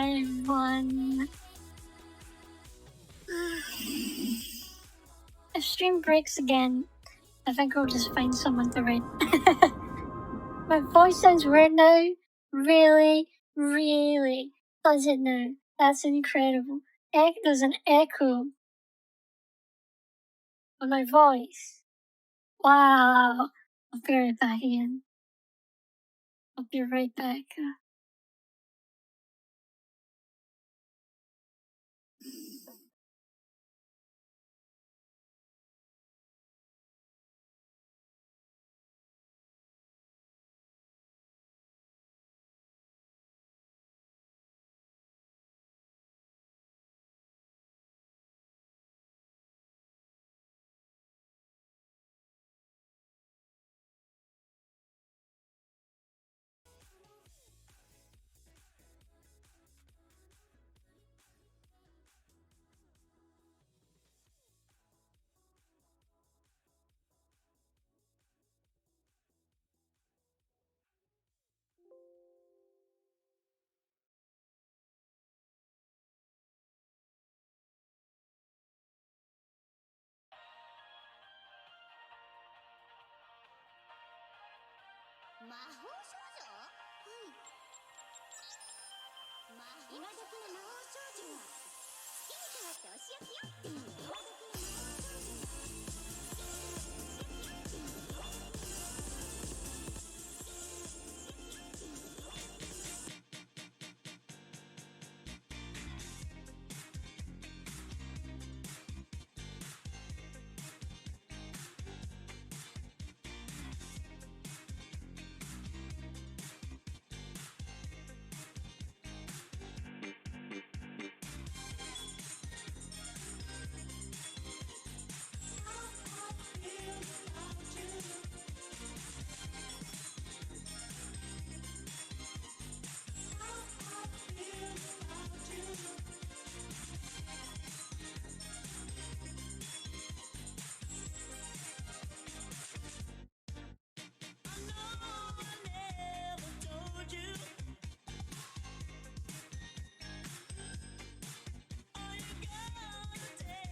Hi everyone. If stream breaks again, I think I'll just find someone to raid. My voice sounds weird now. Really does it now. That's incredible. There's an echo on my voice. Wow. I'll be right back again. I'll be right back.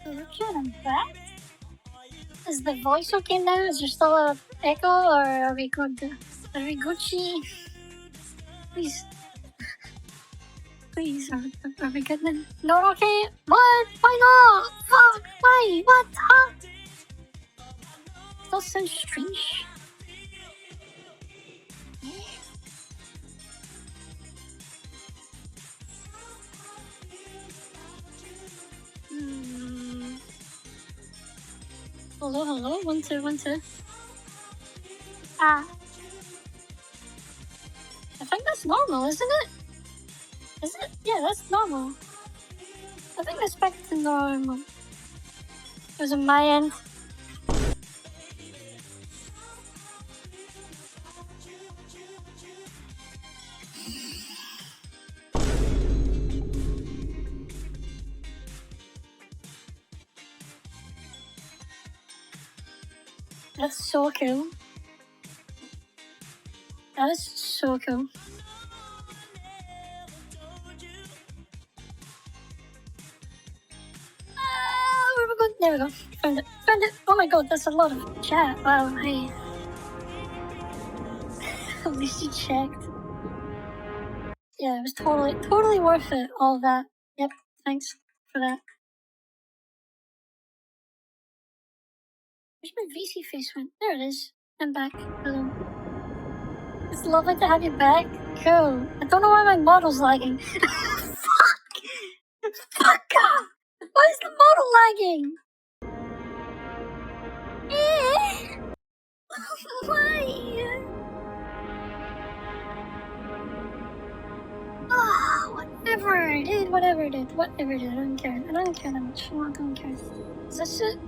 Richard, I'm back. Is the voice okay now? Is there still an echo, or are we good? Are we Gucci? Please. Please, are we good then? Not okay? What? Why not? Fuck! Why? What? Huh? That sounds strange. Hello? 1, 2, 1, 2. I think that's normal, isn't it? Is it? Yeah, that's normal. I think that's back to normal. It was on my end. That's so cool. That is so cool. Where we going? There we go. Found it. Found it. Oh my god, that's a lot of chat. Wow, hey. At least you checked. Yeah, it was totally worth it, all of that. Yep, thanks for that. Where's my VC face went? There it is. I'm back. Hello. It's lovely to have you back. Cool. I don't know why my model's lagging. Fuck! Fuck off! Why is the model lagging? Why? Oh, whatever, dude. Whatever, dude. I don't care. I don't care that much. I don't care. Is this it?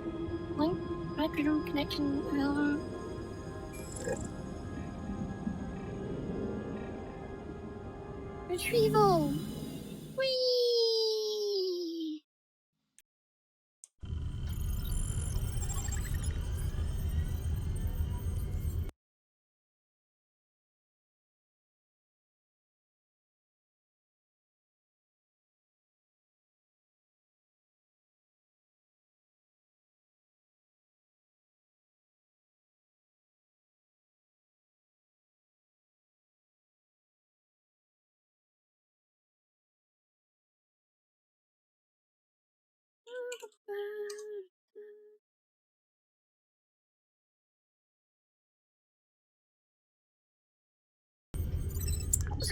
Link? Microphone connection available? Retrieval! Whee!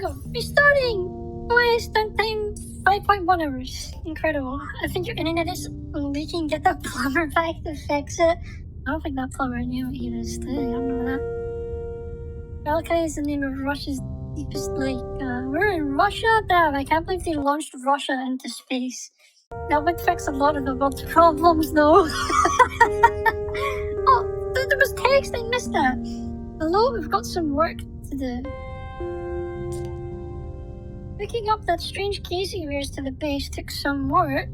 let's go. Restarting! OS downtime 5.1 hours. Incredible. I think your internet is leaking. Get that plumber back to fix it. I don't think that plumber knew what he was doing. I don't know that. Valkyrie is the name of Russia's deepest lake. We're in Russia? Damn, I can't believe they launched Russia into space. That would fix a lot of the world's problems, though. Oh, there was text. I missed that. Hello, we've got some work to do. Picking up that strange case of yours to the base took some work.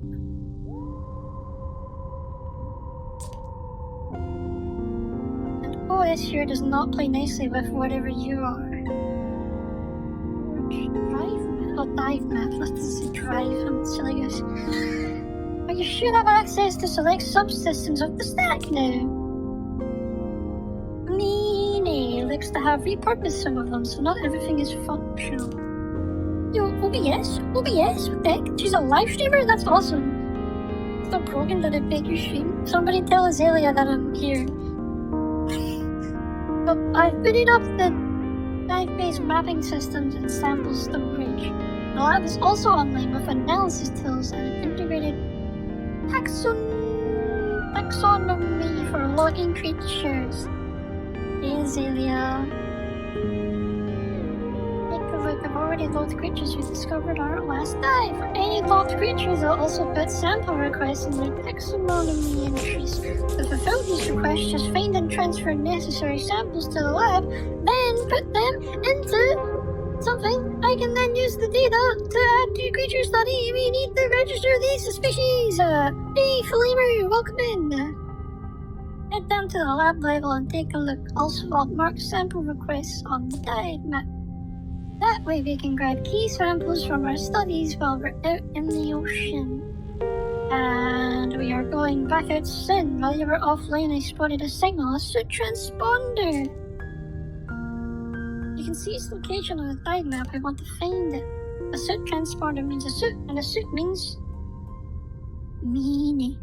And OS here does not play nicely with whatever you are. Dive map. Let's say drive. I'm silly guys. But you should have access to select subsystems of the stack now. Meanie looks to have repurposed some of them, so not everything is functional. Yo, OBS? What the heck? She's a live streamer? That's awesome. Stop broken that I beg your stream. Somebody tell Azalea that I'm here. But I've booted up the dive-based mapping systems and sample storage. The lab is also online with analysis tools and an integrated taxonomy for logging creatures. Hey Azalea. I've already logged creatures we discovered our last dive. For any logged creatures, I'll also put sample requests in their taxonomy entries. To fulfill these requests, just find and transfer necessary samples to the lab, then put them into something. I can then use the data to add to creature study. We need to register these species. Hey, Flamer, welcome in. Head down to the lab level and take a look. Also, I'll mark sample requests on the dive map. That way we can grab key samples from our studies while we're out in the ocean. And we are going back out soon. While you were offline, I spotted a signal, a suit transponder. You can see its location on the dive map. I want to find it. A suit transponder means a suit, and a suit means meanie.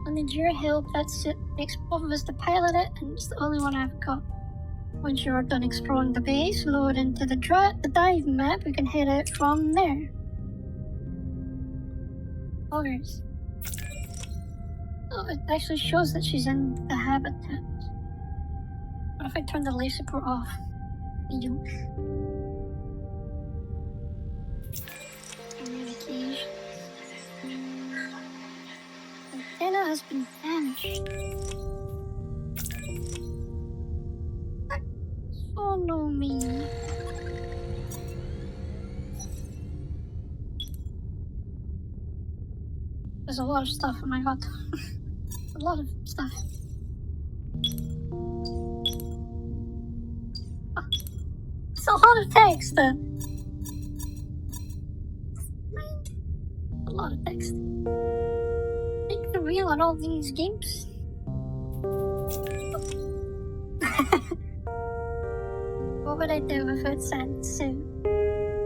I need your help. That suit makes both of us to pilot it, and it's the only one I've got. Once you are done exploring the base, load into the dive map, we can head out from there. Orders. Oh, it actually shows that she's in the habitat. What if I turn the life support off? Communication. Antenna has been damaged. Oh no, me. There's a lot of stuff, oh my god. A lot of stuff. Oh, it's a lot of text. A lot of text. Take the wheel on all these games. What would I do without sense? So,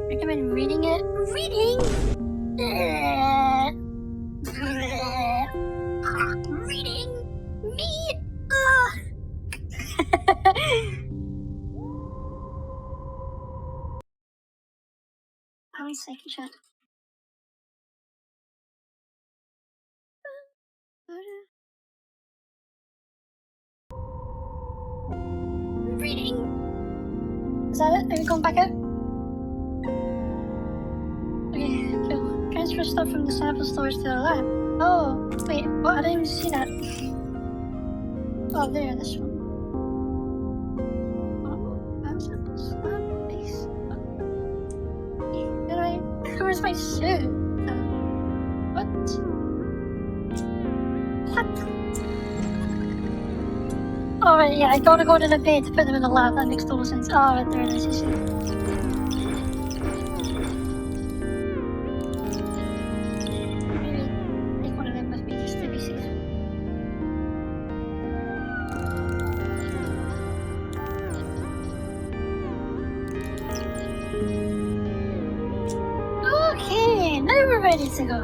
recommend reading it. Reading? Reading? Me? 1 second, chat. Reading? Is that it? Are you going back out? Okay, cool. Transfer stuff from the sample storage to the lab. Oh, wait, what? I didn't even see that. Oh, there, this one. Oh, lab samples, lab base. Where's my suit? What? What? Oh, right, yeah, I gotta go to the bay to put them in the lab. That makes total sense. Oh, right, there it is, you see. Maybe take one of them with me just to be safe. Okay, now we're ready to go.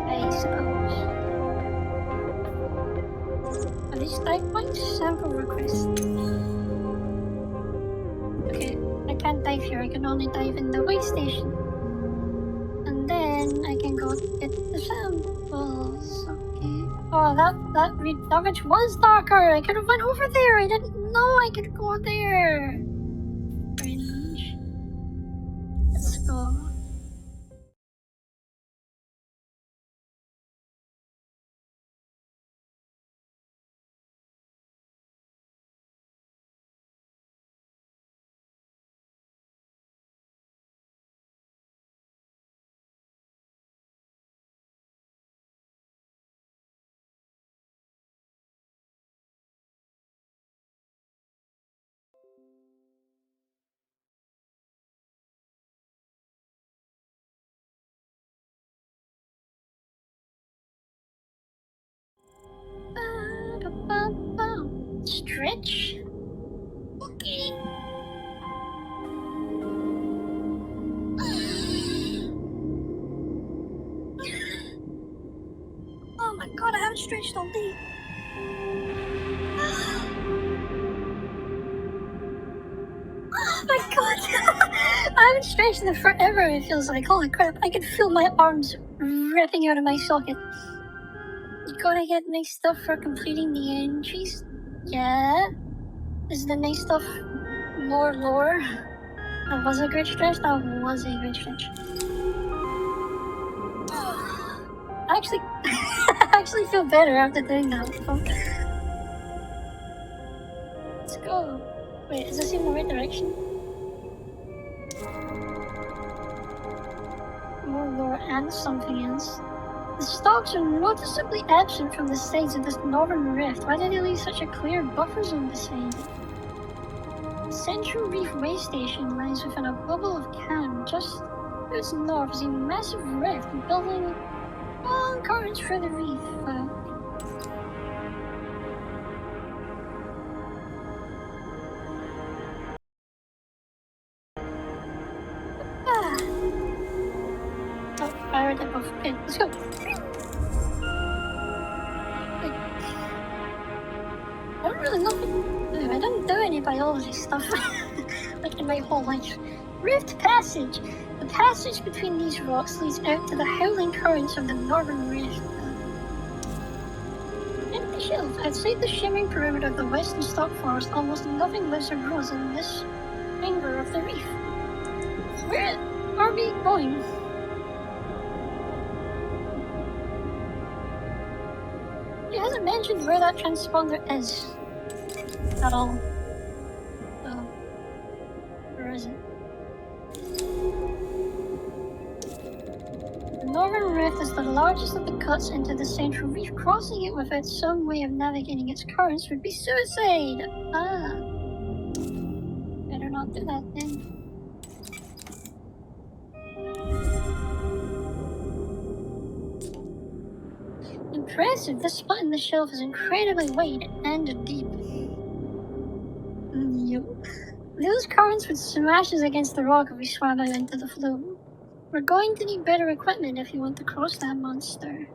I suppose. Are these dive points? Sample request. Okay, I dive here, I can only dive in the way station. And then I can go get the samples. Okay. Oh, that ridge was darker. I could have went over there. I didn't know I could go there. Cringe. Let's go. Stretch? Okay. Oh my god, I haven't stretched all day. Oh my god! I haven't stretched in forever, it feels like. Holy crap, I can feel my arms ripping out of my socket. You gotta get nice stuff for completing the entries. Yeah? Is the nice stuff more lore? That was a great stretch. That was a great stretch. I actually, I actually feel better after doing that. Let's go. Wait, is this in the right direction? More lore and something else. The stalks are noticeably absent from the sides of this northern rift. Why did they leave such a clear buffer zone beside it? Central Reef Way Station lies within a bubble of calm. Just to its north is a massive rift building long currents through the reef. Oh, fired it off. Okay, let's go. I don't really know. I didn't do any biology stuff like in my whole life. Rift Passage. The passage between these rocks leads out to the howling currents of the northern rift. Empty shelf. Outside the shimmering perimeter of the western stock forest, almost nothing lives or grows in this finger of the reef. Where are we going? He hasn't mentioned where that transponder is at all. So, where is it? The northern rift is the largest of the cuts into the central reef. Crossing it without some way of navigating its currents would be suicide. Better not do that then. Impressive, this spot in the shelf is incredibly wide and deep. Yep. Those currents would smash us against the rock if we swam out into the flow. We're going to need better equipment if you want to cross that monster.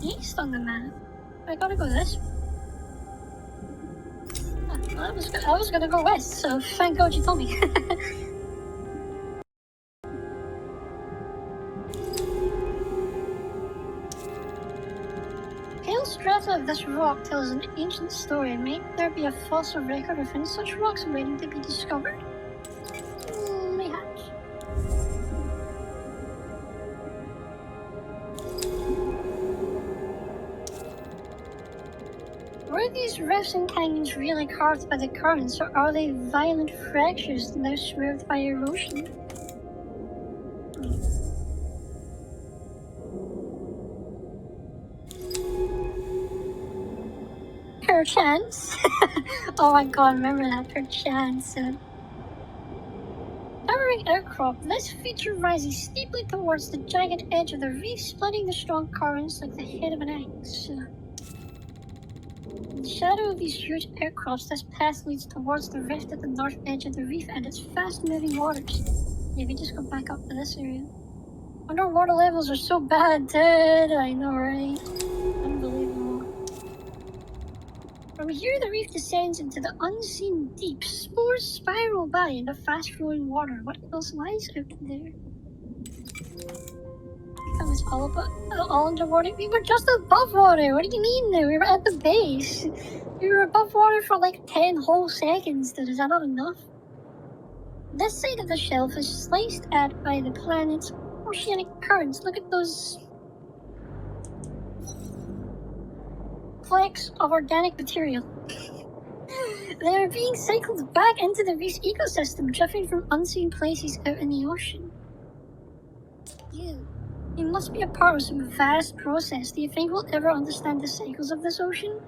East on the map. I gotta go this way. I was gonna go west, so thank God you told me. Pale strata of this rock tells an ancient story. May there be a fossil record within such rocks waiting to be discovered? Mayhaps. Were these rifts and canyons really carved by the currents, or are they violent fractures now swerved by erosion? Perchance? Oh my god, remember that, perchance. Towering outcrop, this feature rises steeply towards the jagged edge of the reef, splitting the strong currents like the head of an axe. In the shadow of these huge outcrops, this path leads towards the rift at the north edge of the reef and its fast-moving waters. Maybe just go back up to this area. Underwater levels are so bad, dude. I know, right? Unbelievable. From here, the reef descends into the unseen deep. Spores spiral by in the fast-flowing water. What else lies out there? That was all underwater. We were just above water. What do you mean now? We were at the base. We were above water for like 10 whole seconds. Is that not enough? This side of the shelf is sliced at by the planet's oceanic currents. Look at those flecks of organic material. They are being cycled back into the reef's ecosystem, drifting from unseen places out in the ocean. You must be a part of some vast process. Do you think we'll ever understand the cycles of this ocean?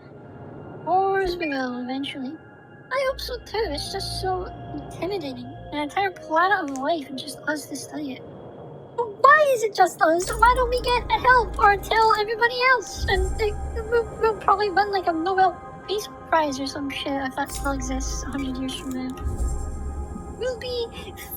Of course we will, eventually. I hope so too. It's just so intimidating. An entire planet of life and just us to study it. But why is it just us? Why don't we get help or tell everybody else? And we'll probably win like a Nobel Peace Prize or some shit if that still exists 100 years from now. We'll be famous.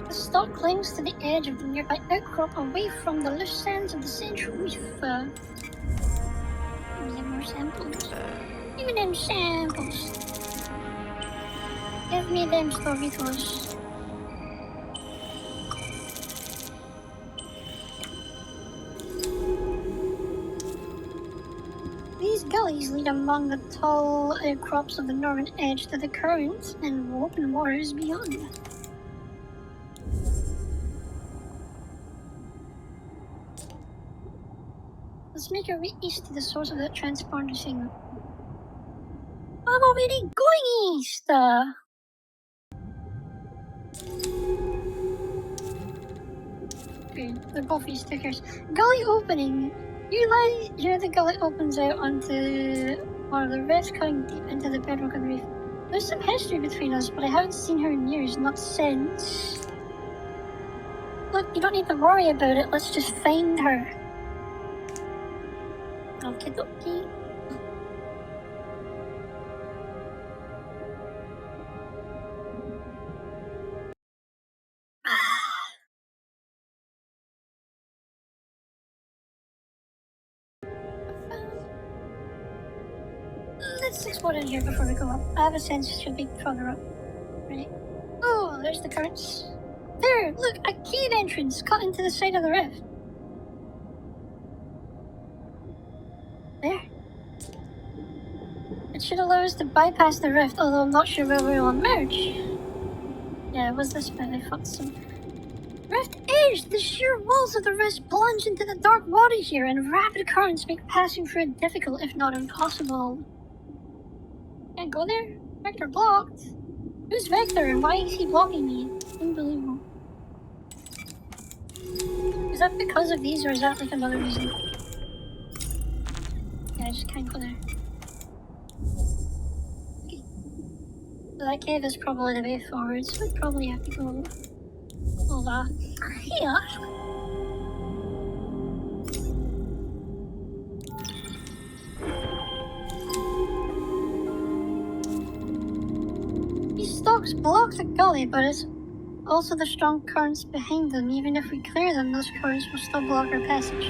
The stalk clings to the edge of the nearby outcrop away from the loose sands of the central reef. We have more samples. Give me them samples. Give me them storytellers. These gullies lead among the tall outcrops of the northern edge to the current and open waters beyond. Let's make our way east to the source of that transponder signal. I'm already going east! Okay, they're both east stickers. Gully opening. Here the gully opens out onto one of the rifts cutting deep into the bedrock of the reef. There's some history between us, but I haven't seen her in years, not since. Look, you don't need to worry about it, let's just find her. Okie dokie. Let's explore in here before we go up. I have a sense it should be further up. Right? Oh, there's the currents. There, look, a cave entrance cut into the side of the rift. There. It should allow us to bypass the rift, although I'm not sure where we will emerge. Yeah, it was this bit I thought so. Rift edge! The sheer walls of the rift plunge into the dark water here, and rapid currents make passing through it difficult, if not impossible. Can't go there? Vector blocked. Who's Vector and why is he blocking me? Unbelievable. Is that because of these or is that like another reason? Yeah, I just can't go there. Okay. So that cave is probably the way forward, so I probably have to go over here. These stalks block the gully, but it's also the strong currents behind them. Even if we clear them, those currents will still block our passage.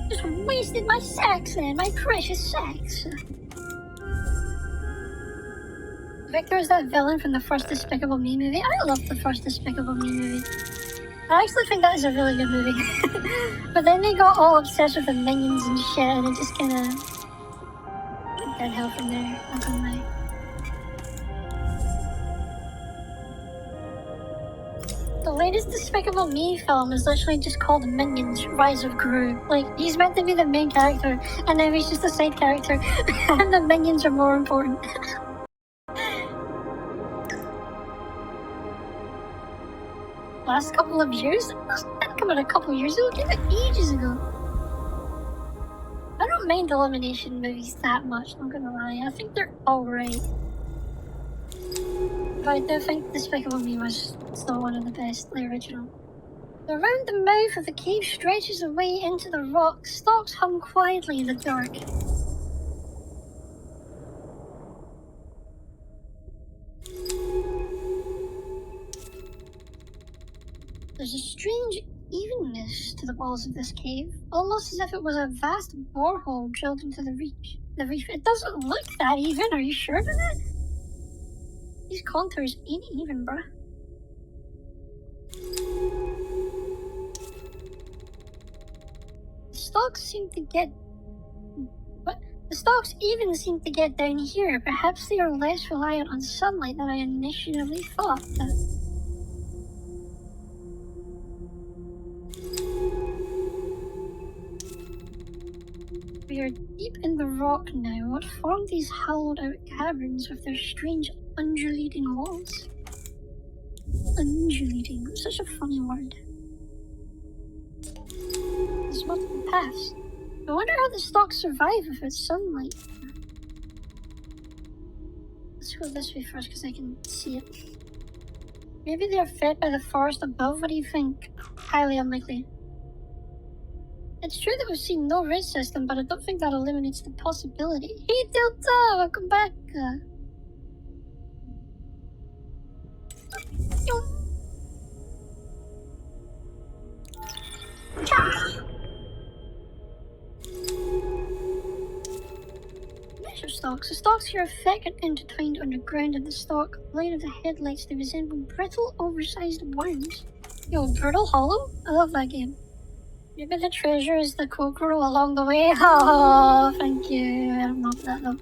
Just wasted my sacks then, my precious sacks. Victor is that villain from the first Despicable Me movie. I love the first Despicable Me movie. I actually think that is a really good movie. But then they got all obsessed with the minions and shit, and it just kinda went downhill from there, not gonna lie. The latest Despicable Me film is literally just called Minions: Rise of Gru. Like, he's meant to be the main character, and now he's just a side character, and the minions are more important. Last couple of years? That came out a couple years ago, came out ages ago. I don't mind elimination movies that much, not gonna lie. I think they're alright. But I do think Despicable Me was still one of the best, the original. The round mouth of the cave stretches away into the rock. Stalks hum quietly in the dark. There's a strange evenness to the walls of this cave, almost as if it was a vast borehole drilled into the reef. It doesn't look that even, are you sure of that? These contours ain't even, bruh. The stalks seem to get... What? The stalks even seem to get down here. Perhaps they are less reliant on sunlight than I initially thought. We are deep in the rock now. What formed these hollowed-out caverns with their strange undulating walls? Undulating, such a funny word. There's multiple paths. I wonder how the stalks survive without sunlight. Let's go this way first because I can see it. Maybe they are fed by the forest above. What do you think? Highly unlikely. It's true that we've seen no root system, but I don't think that eliminates the possibility. Hey Delta, welcome back. Measure stalks. The stalks here are thick and intertwined underground, and the stalk light of the headlights, they resemble brittle, oversized worms. Yo, Brittle Hollow? I love that game. Maybe the treasure is the Kokoro along the way. Oh, thank you. I don't know that though.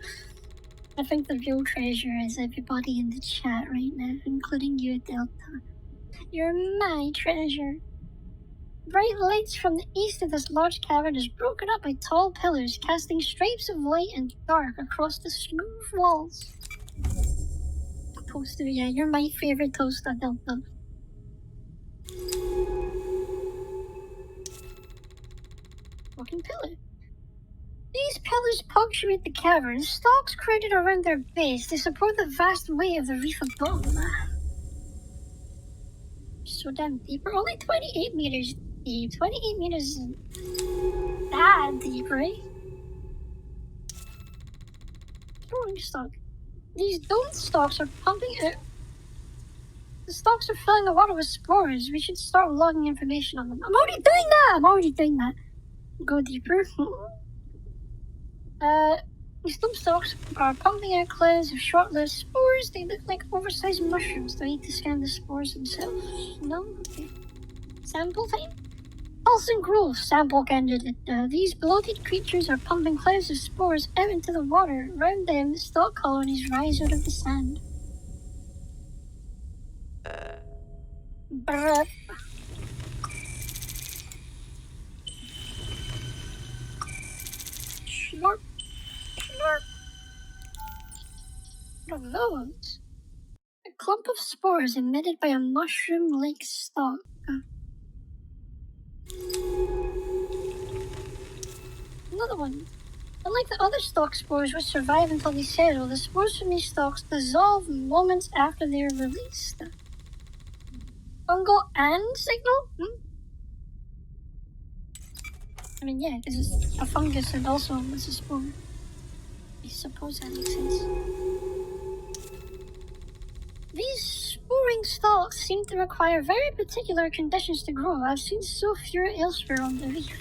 I think the real treasure is everybody in the chat right now, including you, Delta. You're my treasure. Bright lights from the east of this large cavern is broken up by tall pillars, casting stripes of light and dark across the smooth walls. Toaster, yeah, you're my favorite toaster, Delta. Walking pillar. These pillars punctuate the cavern. Stalks crowded around their base. They support the vast weight of the reef above. So damn deep. We're only 28 meters deep. 28 meters isn't that deep, right? Growing stalk. These dome stalks are pumping out. The stalks are filling the water with spores. We should start logging information on them. I'm already doing that. Go deeper. These dome stalks are pumping out clouds of short-lived spores. They look like oversized mushrooms. Do I need to scan the spores themselves? No? Okay. Sample time? Pulsing growth sample candidate. These bloated creatures are pumping clouds of spores out into the water. Around them, the stalk colonies rise out of the sand. Brrr. Slurp. Slurp. What are those? A clump of spores emitted by a mushroom-like stalk. Another one. Unlike the other stalk spores which survive until they settle, the spores from these stalks dissolve moments after they are released. Fungal and signal? I mean, yeah, because it's a fungus and also it's a spore. I suppose that makes sense. These sporing stalks seem to require very particular conditions to grow. I've seen so few elsewhere on the reef.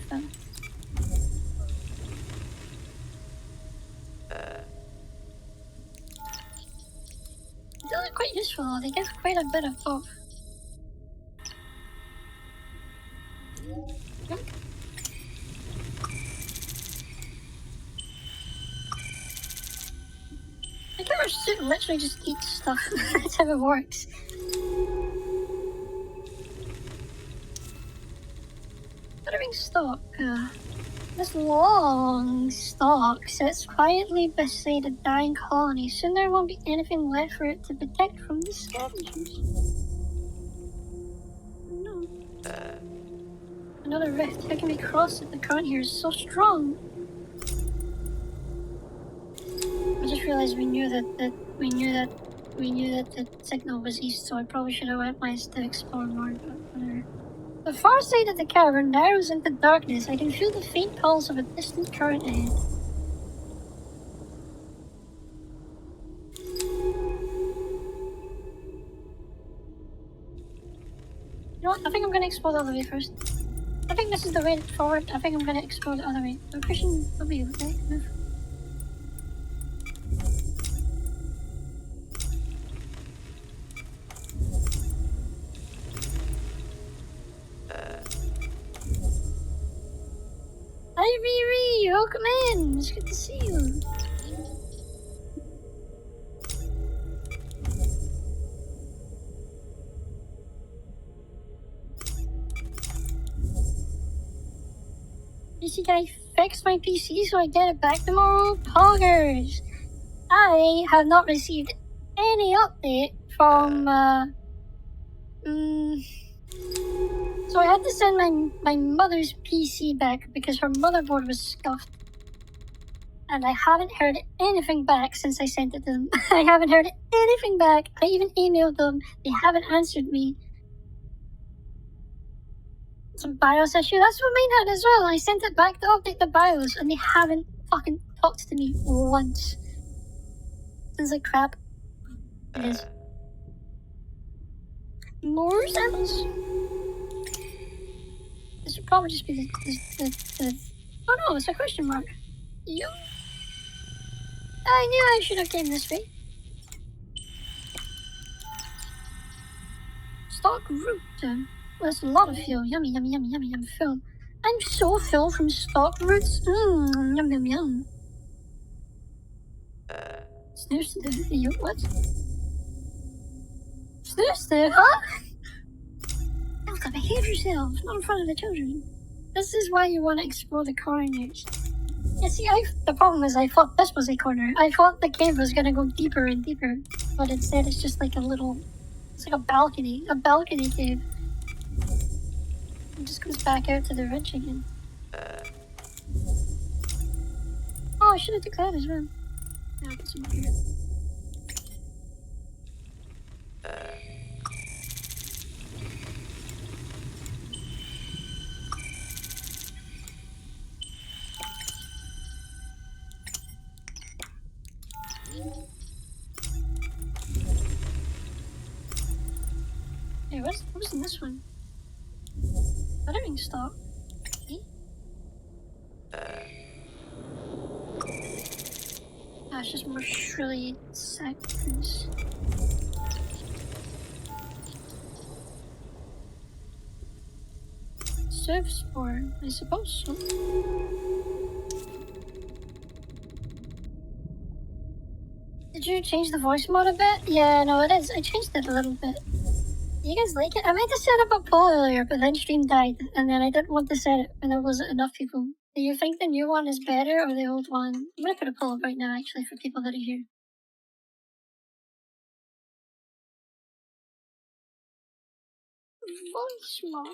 They look quite useful though. They give quite a bit of both. I think our suit literally just eats stuff. That's how it works. Buttering stalk. This long stalk sits quietly beside a dying colony. Soon there won't be anything left for it to protect from the scavengers. No. Another rift. How can we cross it? The current here is so strong. I just realized we knew that we knew that the signal was east, so I probably should have went west to explore more, but whatever. The far side of the cavern narrows into darkness. I can feel the faint pulse of a distant current ahead. You know what? I think I'm gonna explore the other way first. I think this is the way forward. I think I'm gonna explore the other way. I'm pushing W, okay? Move. Hi Riri! Welcome in! It's good to see you. PC, can I fix my PC so I get it back tomorrow? Poggers! I have not received any update from, So I had to send my mother's PC back because her motherboard was scuffed. And I haven't heard anything back since I sent it to them. I haven't heard anything back. I even emailed them. They haven't answered me. It's a BIOS issue. That's what mine had as well. I sent it back to update the BIOS and they haven't fucking talked to me once. Sounds like crap. It is. More samples? This would probably just be the oh no, it's a question mark. Yo. I knew I should have came this way. Stock root. That's a lot of fuel. Yummy, yummy, yummy, yummy. I'm full. I'm so full from stock roots. Yum, yum, yum. Snooze the yo, what? Snooze the, huh? Elka, behave yourself, not in front of the children. This is why you want to explore the corners. Yeah, see, the problem is I thought this was a corner. I thought the cave was gonna go deeper and deeper, but instead it's just like a little, it's like a balcony cave. It just goes back out to the ridge again. Oh, I should have took that as well. Now get some here. Hey, what's in this one? Buttering stock. Okay. Ah, it's just more shrilly seconds. Surf spore, I suppose so. Did you change the voice mode a bit? Yeah, no, it is. I changed it a little bit. You guys like it? I meant to set up a poll earlier, but then stream died, and then I didn't want to set it when there wasn't enough people. Do you think the new one is better or the old one? I'm gonna put a poll up right now, actually, for people that are here. Voice model.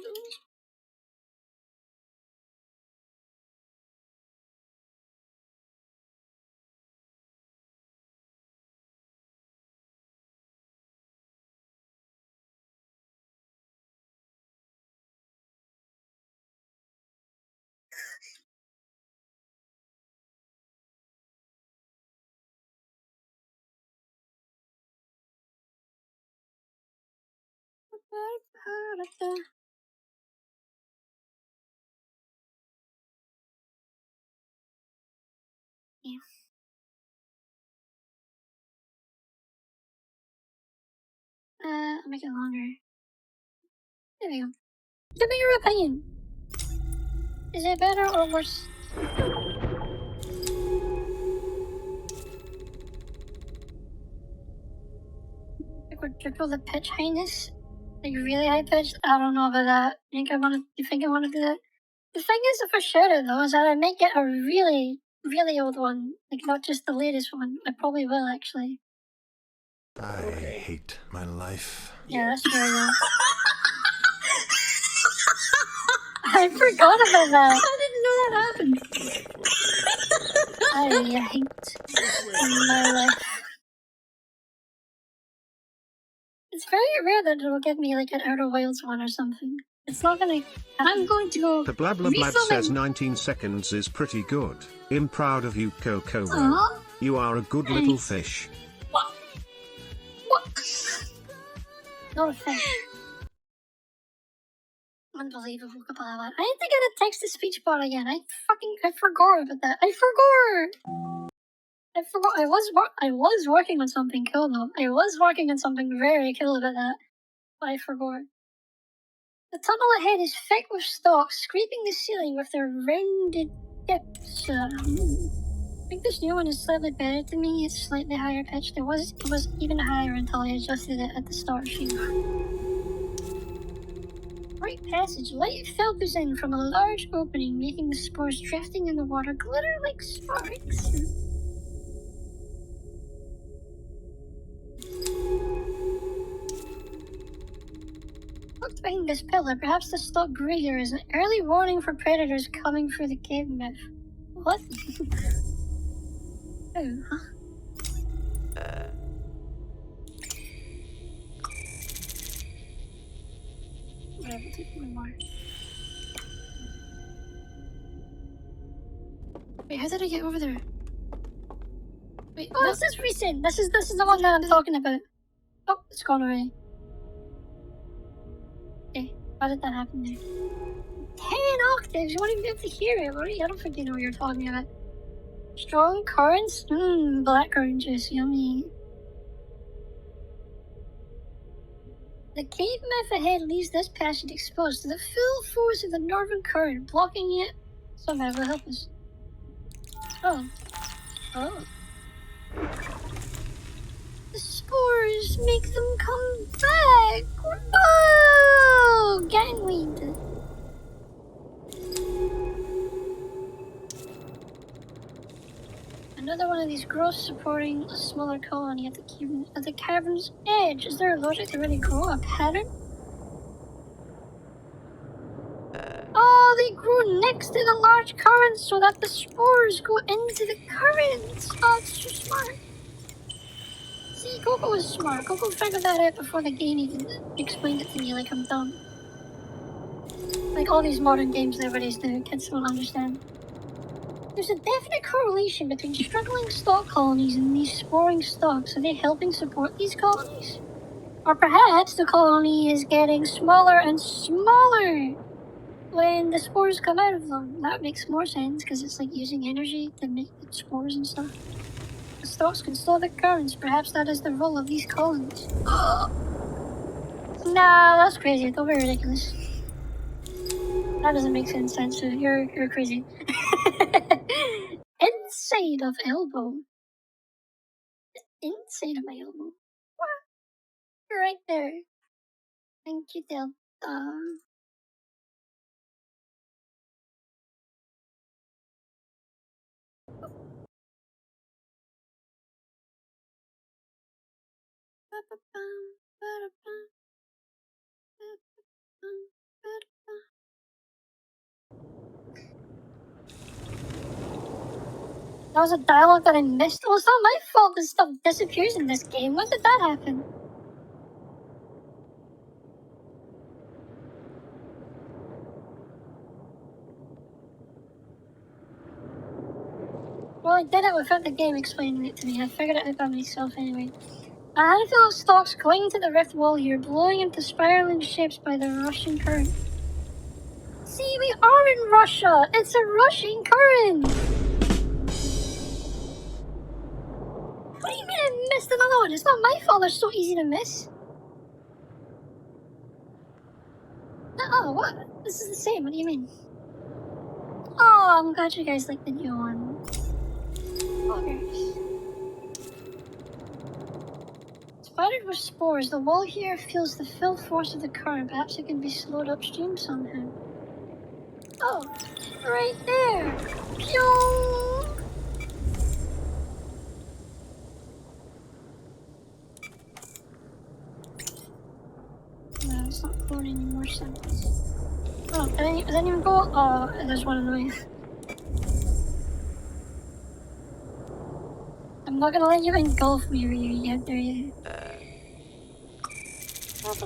Yeah. I'll make it longer. There we go. Give me your opinion. Is it better or worse? Like we're triple the pitch highness? Like really high pitched? I don't know about that. You think I wanna do that? The thing is, if I share it though, is that I might get a really, really old one. Like not just the latest one. I probably will actually. I hate my life. Yeah, that's fair enough. I forgot about that. I didn't know that happened. I hate my life. pretty rare that it'll give me like an Outer Wilds one or something. It's not gonna. I'm going to go. The Blablablad says refilling. 19 seconds is pretty good. I'm proud of you, Coco. Aw, You are a good little fish. what? Not a fish. Unbelievable, Kabbalah. I need to get a text-to-speech bot again. I forgot about that. I forgot. I was working on something cool though. I was working on something very cool about that, but I forgot. The tunnel ahead is thick with stalks, scraping the ceiling with their rounded tips. I think this new one is slightly better to me. It's slightly higher pitched. It was even higher until I adjusted it at the start sheet. Bright passage. Light filters in from a large opening, making the spores drifting in the water glitter like sparks. Look behind this pillar. Perhaps the stalk breather is an early warning for predators coming through the cave mouth. What? Oh, huh? Whatever, take one more. Wait, how did I get over there? Wait, oh, this is recent. This is the one that I'm talking about. Oh, it's gone already. Okay, how did that happen there? 10 octaves. You won't even be able to hear it. I don't think you know what you're talking about. Strong currents? Blackcurrant juice, yummy. The cave mouth ahead leaves this passage exposed to the full force of the northern current, blocking it. Somehow will help us. Oh. Oh. The spores make them come back! No! Gangweed! Another one of these growths supporting a smaller colony at the cavern's edge. Is there a logic to really grow a pattern? Oh, they grew next to the large current so that the spores go into the currents. Oh, it's too smart. See, Coco was smart. Coco figured that out before the game even explained it to me like I'm dumb. Like all these modern games nowadays do, kids don't understand. There's a definite correlation between struggling stalk colonies and these sporing stalks. Are they helping support these colonies? Or perhaps the colony is getting smaller and smaller when the spores come out of them. That makes more sense because it's like using energy to make the spores and stuff. The stalks can slow the currents. Perhaps that is the role of these colonies. Nah, that's crazy. Don't be ridiculous. That doesn't make sense. You're crazy. Inside of elbow. Inside of my elbow. What? You're right there. Thank you, Delta. That was a dialogue that I missed. Oh, it's not my fault this stuff disappears in this game. When did that happen? Well, I did it without the game explaining it to me. I figured it out by myself anyway. A handful of stalks cling to the rift wall here, blowing into spiraling shapes by the rushing current. See, we are in Russia! It's a rushing current! What do you mean I missed another one? It's not my fault they're so easy to miss. Oh, what? This is the same, what do you mean? Oh, I'm glad you guys like the new one. Poggers. Spotted with spores, the wall here feels the full force of the current. Perhaps it can be slowed upstream somehow. Oh, right there! Pew! No, it's not going anymore, sense. Oh, does that even go? Oh, there's one in the way. I'm not gonna let you engulf me, really, out there yet. Or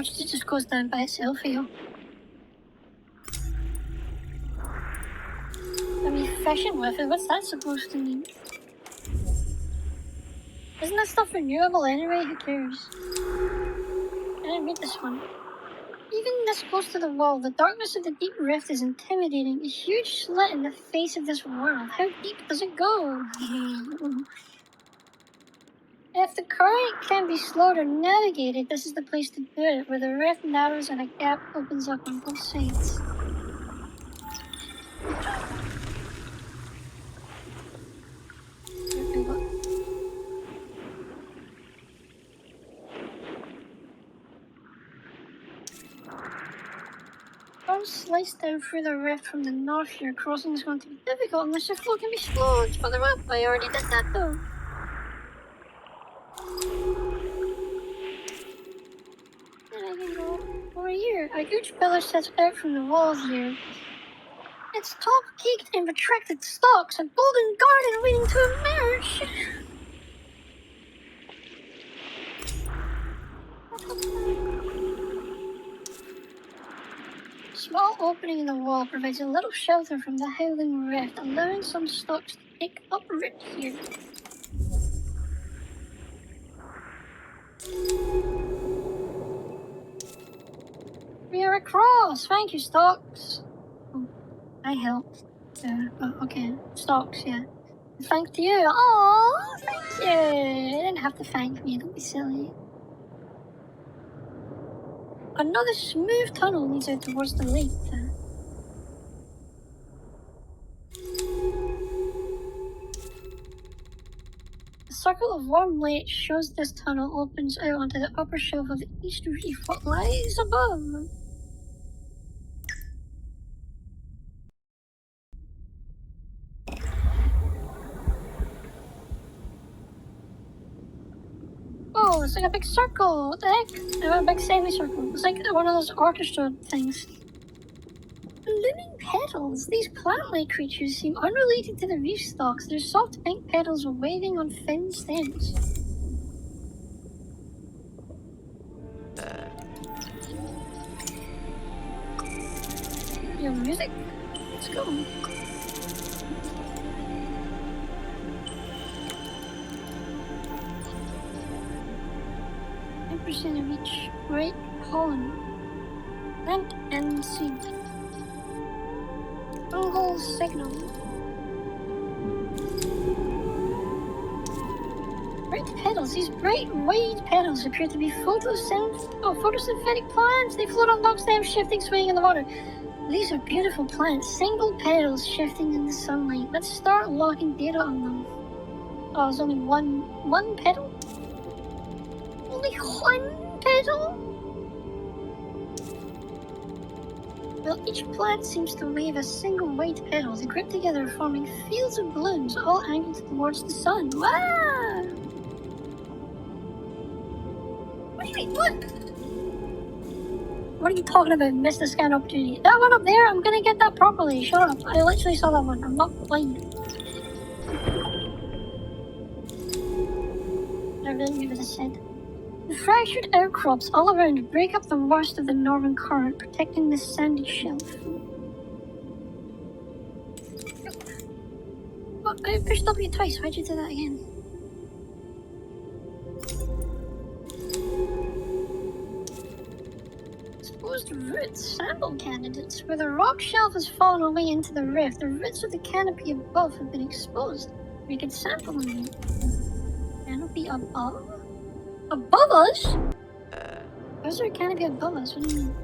it just goes down by itself here. I mean, fishing with it, what's that supposed to mean? Isn't that stuff renewable anyway? Who cares? I didn't read this one. Even this close to the wall, the darkness of the deep rift is intimidating. A huge slit in the face of this world. How deep does it go? If the current can be slowed or navigated, this is the place to do it, where the rift narrows and a gap opens up on both sides. Slice down through the rift from the north here. Crossing is going to be difficult unless your flow can be slowed further up. I already did that though. Then I can go over here. A huge pillar sets out from the wall here. Its top caked in retracted stalks, a golden garden waiting to emerge. Small opening in the wall provides a little shelter from the howling rift, allowing some stalks to take up root here. We are across! Thank you, stalks! Oh, I helped. Okay, stalks, yeah. Thank you! Oh, thank you! You didn't have to thank me, don't be silly. Another smooth tunnel leads out towards the lake. A circle of warm light shows this tunnel opens out onto the upper shelf of the east reef. What lies above? Oh, it's like a big circle. What the heck? A big semicircle. It's like one of those orchestra things. Blooming petals. These plant-like creatures seem unrelated to the reef stalks. Their soft pink petals are waving on thin stems. Your music? Let's go. Percent of each right pollen. Plant and seed. Fungal signal. Bright petals. These bright white petals appear to be photosynthetic plants. They float on long stems, shifting, swaying in the water. These are beautiful plants. Single petals shifting in the sunlight. Let's start logging data on them. Oh, there's only one petal? Only one petal? Well, each plant seems to wave a single white petal. They grip together, forming fields of blooms, all angled towards the sun. Wow! What do you mean? What are you talking about? Missed the scan opportunity. That one up there, I'm gonna get that properly. Shut up. I literally saw that one. I'm not blind. I really give it a said. The fractured outcrops all around break up the worst of the northern current, protecting this sandy shelf. What? I pushed W twice. Why'd you do that again? Exposed roots, sample candidates. Where the rock shelf has fallen away into the rift, the roots of the canopy above have been exposed. We can sample them. Canopy above? Above us? How's there a canopy above us? What do you mean?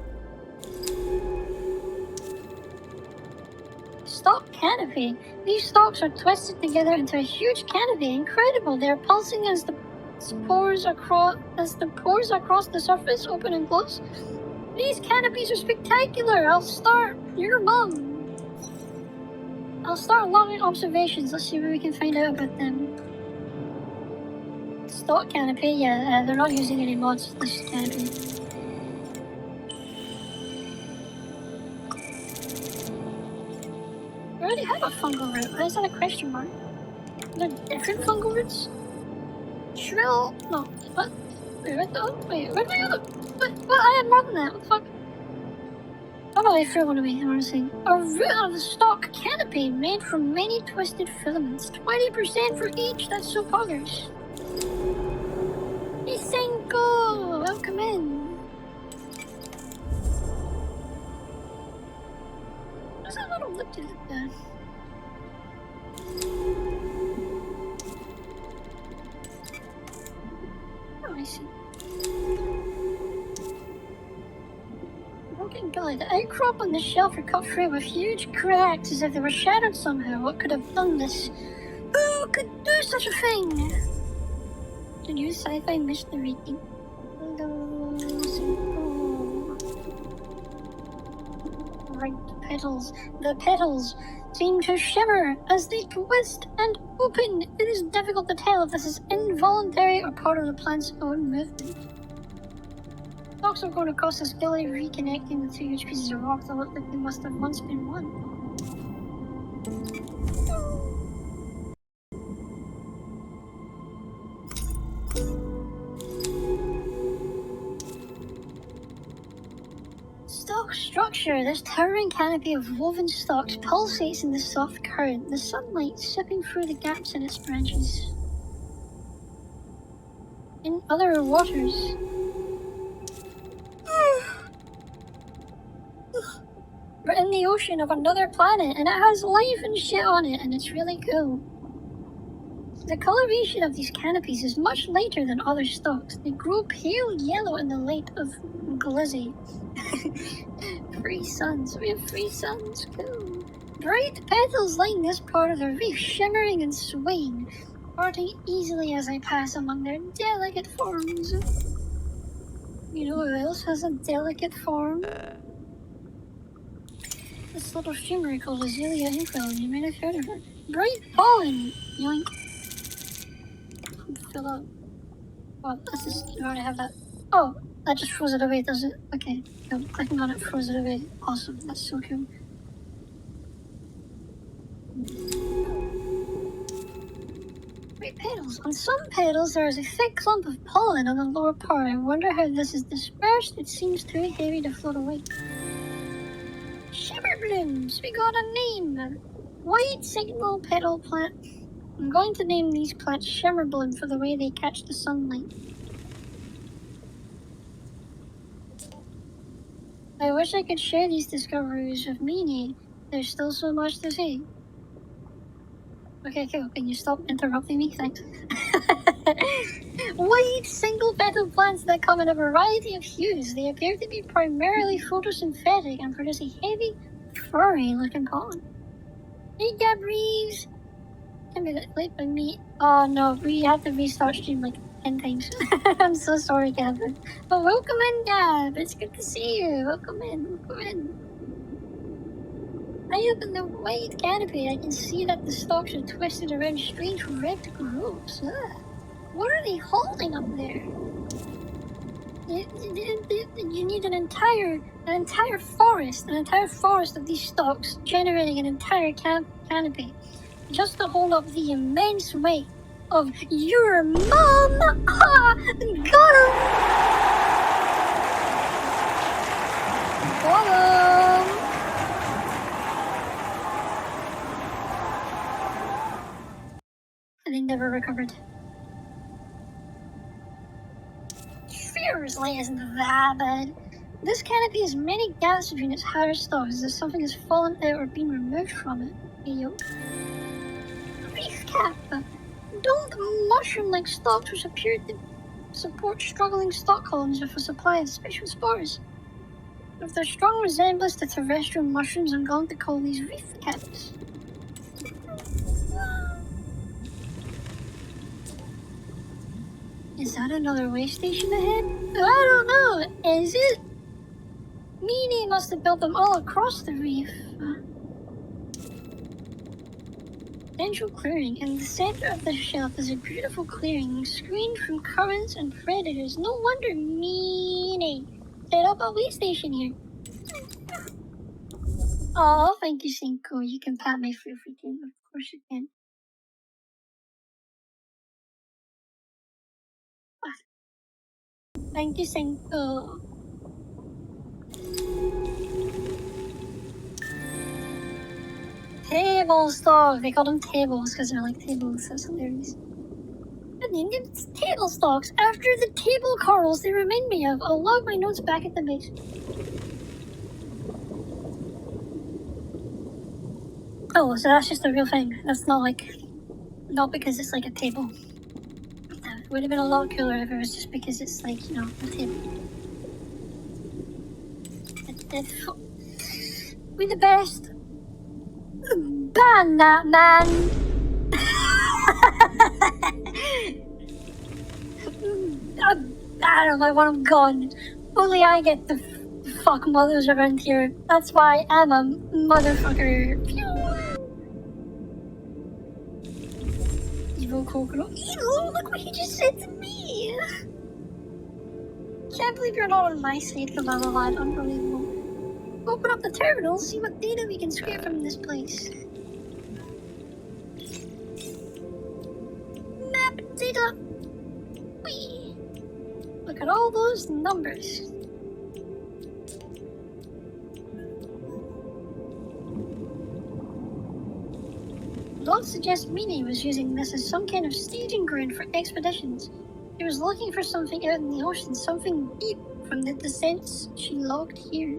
Stalk canopy. These stalks are twisted together into a huge canopy. Incredible. They are pulsing as the pores across the surface open and close. These canopies are spectacular. I'll start logging observations. Let's see what we can find out about them. stock canopy, yeah, they're not using any mods for this canopy. We already have a fungal root. Why is that a question mark? Are there different fungal roots? Shrill? No. What? Wait, what the? Wait, what am I? What? I had more than that. What the fuck? Oh no, I threw one away. I want to say. A root of the stock canopy made from many twisted filaments. 20% for each. That's so poggers. Isenko! Welcome in. There's a little lip to it. Oh, I see. Broken gully. The outcrop on the shelf are cut through with huge cracks as if they were shattered somehow. What could have done this? Who could do such a thing? The new sci-fi mystery thing. Right, petals. The petals seem to shimmer as they twist and open. It is difficult to tell if this is involuntary or part of the plant's own movement. Stalks are going across this gully, reconnecting the two huge pieces of rock that look like they must have once been one. Stalk structure. This towering canopy of woven stalks pulsates in the soft current, the sunlight sipping through the gaps in its branches. In other waters. We're in the ocean of another planet, and it has life and shit on it, and it's really cool. The coloration of these canopies is much lighter than other stalks. They grow pale yellow in the light of glizzy. Free suns. We have free suns. Cool. Bright petals line this part of the reef, shimmering and swaying, parting easily as I pass among their delicate forms. You know who else has a delicate form? This little shimmer called Azalea Inkwell. You might have heard of her. Bright pollen! Yoink. Fill up. Well, let's just. You already have that. Oh, that just froze it away, does it? Okay. Cool. Clicking on it froze it away. Awesome. That's so cool. Great petals. On some petals, there is a thick clump of pollen on the lower part. I wonder how this is dispersed. It seems too heavy to float away. Shimmer blooms. We got a name. White signal petal plant. I'm going to name these plants Shimmer Bloom for the way they catch the sunlight. I wish I could share these discoveries with Meanie. There's still so much to say. Okay, cool. Can you stop interrupting me? Thanks. White single petal plants that come in a variety of hues. They appear to be primarily photosynthetic and produce a heavy, furry looking pollen. Hey, Gabriels! Can be late by me. Oh no, we have to restart stream like 10 times. I'm so sorry, Gavin. But welcome in, Gab. It's good to see you. Welcome in. Welcome in. High up in the white canopy, I can see that the stalks are twisted around strange ribbed grooves. What are they holding up there? You need an entire forest of these stalks, generating an entire canopy, just to hold up the immense weight of your mom. Got him. Got him. And they never recovered. Seriously, isn't that bad? This canopy has many gaps between its higher stalks as if something has fallen out or been removed from it. Yo. Reef cap. Don't mushroom-like stalks which appear to support struggling stalk colonies with a supply of special spores. With their strong resemblance to terrestrial mushrooms, I'm going to call these reef caps. Is that another way station ahead? I don't know. Is it? Meanie must have built them all across the reef. substantial clearing. In the center of the shelf is a beautiful clearing, screened from currents and predators. No wonder Meanie set up a way station here. Oh, thank you, Cinco. You can pat my fur if you can. Of course you can. Thank you, Cinco. Tables, dog. They call them tables because they're like tables. That's hilarious. And it's table stalks. After the table corals they remind me of. I'll log my notes back at the base. Oh, so that's just a real thing. That's not like, not because it's like a table. It would have been a lot cooler if it was just because it's like, you know, a table. We the best. Ban that man. I don't know, I want him gone. Only I get the fuck mothers around here. That's why I'm a motherfucker. Evil coconut. Ew, look what he just said to me. Can't believe you're not on my side for Mama Lad. Unbelievable. Open up the terminal, see what data we can scrape from this place. Map data. Whee. Look at all those numbers. Logs suggest Meanie was using this as some kind of staging ground for expeditions. She was looking for something out in the ocean, something deep from the descents she logged here.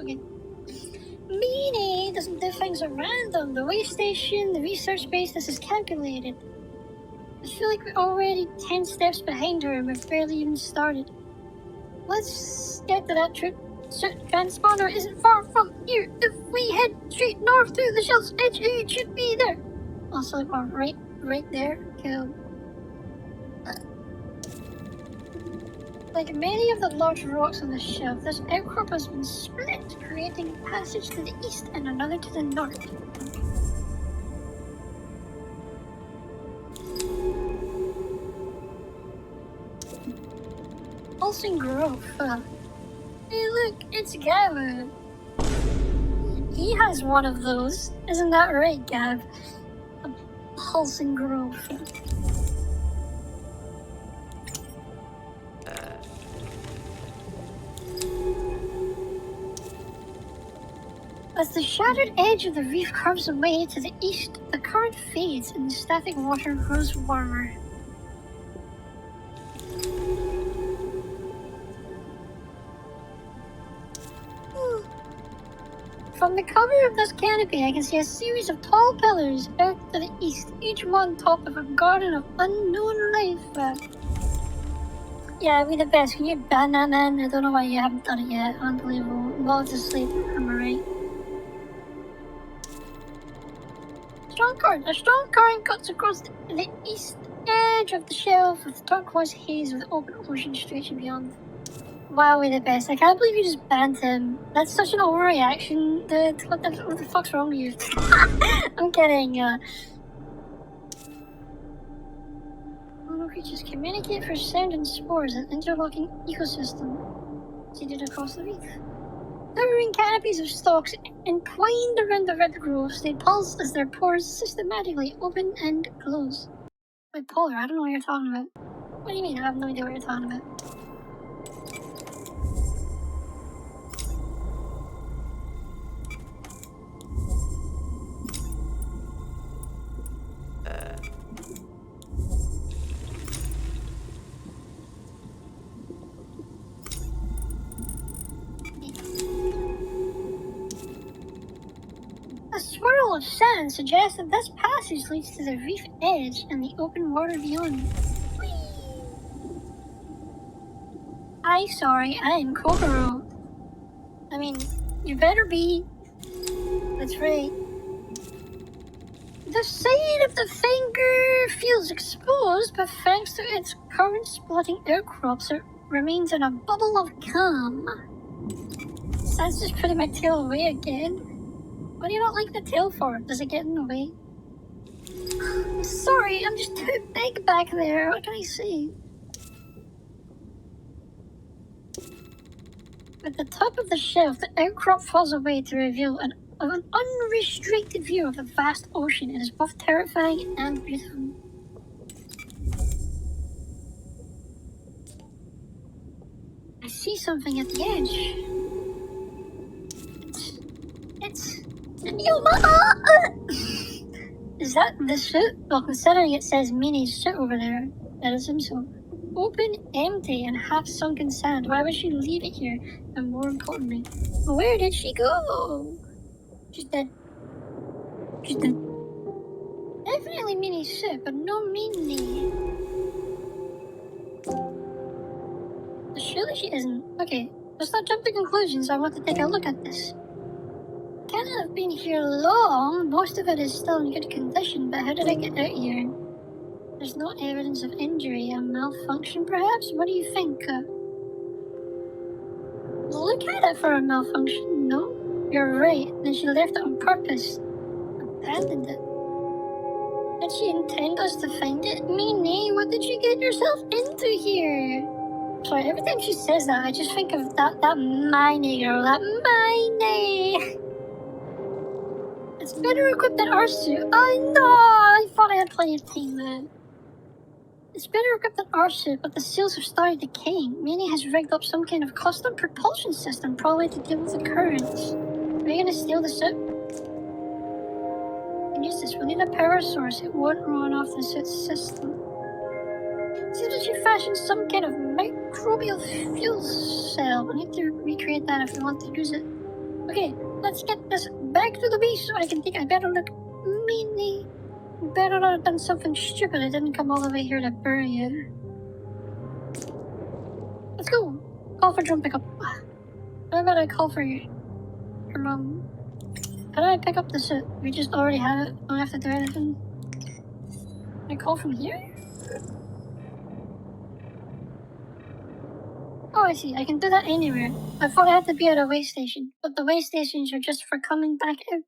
Okay. Meanie doesn't do things at random. The way station, the research base, this is calculated. I feel like we're already 10 steps behind her and we've barely even started. Let's get to that trip. Transponder isn't far from here. If we head straight north through the shelf's edge, it should be there. Also, right there. Cool. Like many of the large rocks on the shelf, this outcrop has been split, creating a passage to the east and another to the north. Pulsing growth. Hey look, it's Gavin. He has one of those. Isn't that right, Gav? A pulsing growth. As the shattered edge of the reef curves away to the east, the current fades and the static water grows warmer. From the cover of this canopy, I can see a series of tall pillars out to the east, each one top of a garden of unknown life. Yeah, we the best. Can you ban that, man? I don't know why you haven't done it yet. Unbelievable. Logs asleep, am I right? Strong current. A strong current cuts across the east edge of the shelf with turquoise haze with open ocean stretching beyond. Wow, we're the best. I can't believe you just banned him. That's such an overreaction, dude. What the fuck's wrong with you? I'm kidding. Little creatures communicate for sound and spores, an interlocking ecosystem seated across the reef. Towering canopies of stalks entwined around the red groves, they pulse as their pores systematically open and close. Bipolar, I don't know what you're talking about. What do you mean? I have no idea what you're talking about. A swirl of sand suggests that this passage leads to the reef edge and the open water beyond. Whee! I'm Kokoro. I mean, you better be. That's right. The side of the finger feels exposed, but thanks to its current splitting outcrops, it remains in a bubble of calm. So that's just putting my tail away again. What do you not like the tail for? Does it get in the way? Sorry, I'm just too big back there. What can I say? At the top of the shelf, the outcrop falls away to reveal an unrestricted view of the vast ocean. It is both terrifying and beautiful. I see something at the edge. It's yo, Is that the suit? Well, considering it says Minnie's suit over there, that is him so. Open, empty, and half sunken sand. Why would she leave it here? And more importantly, where did she go? She's dead. She's dead. Definitely Minnie's suit, but no Minnie. Surely she isn't. Okay, let's not jump to conclusions. I want to take a look at this. Can't have been here long. Most of it is still in good condition, but how did I get out here? There's no evidence of injury. A malfunction, perhaps? What do you think? Look at it for a malfunction. No, you're right. Then she left it on purpose. Abandoned it. Did she intend us to find it? Minnie, what did you get yourself into here? Sorry, every time she says that, I just think of that Minnie girl. That Minnie! It's better equipped than our suit. I know! I thought I had plenty of time then. It's better equipped than our suit, but the seals have started decaying. Minnie has rigged up some kind of custom propulsion system, probably to deal with the currents. Are you gonna steal the suit? You can use this. We need a power source. It won't run off the suit's system. Seems that she fashioned some kind of microbial fuel cell. We need to recreate that if we want to use it. Okay, let's get this back to the base so I can think I better look Minnie. Better not have done something stupid. I didn't come all the way here to bury you. Let's go. Call for drone pickup. How about I call for your mom? How do I pick up the suit? We just already have it. Don't have to do anything. Can I call from here? Oh, I see. I can do that anywhere. I thought I had to be at a way station, but the way stations are just for coming back out.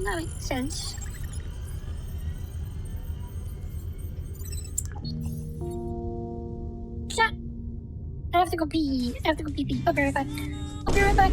That makes sense. Shut! I have to go pee. I have to go pee. I'll be right back. I'll be right back.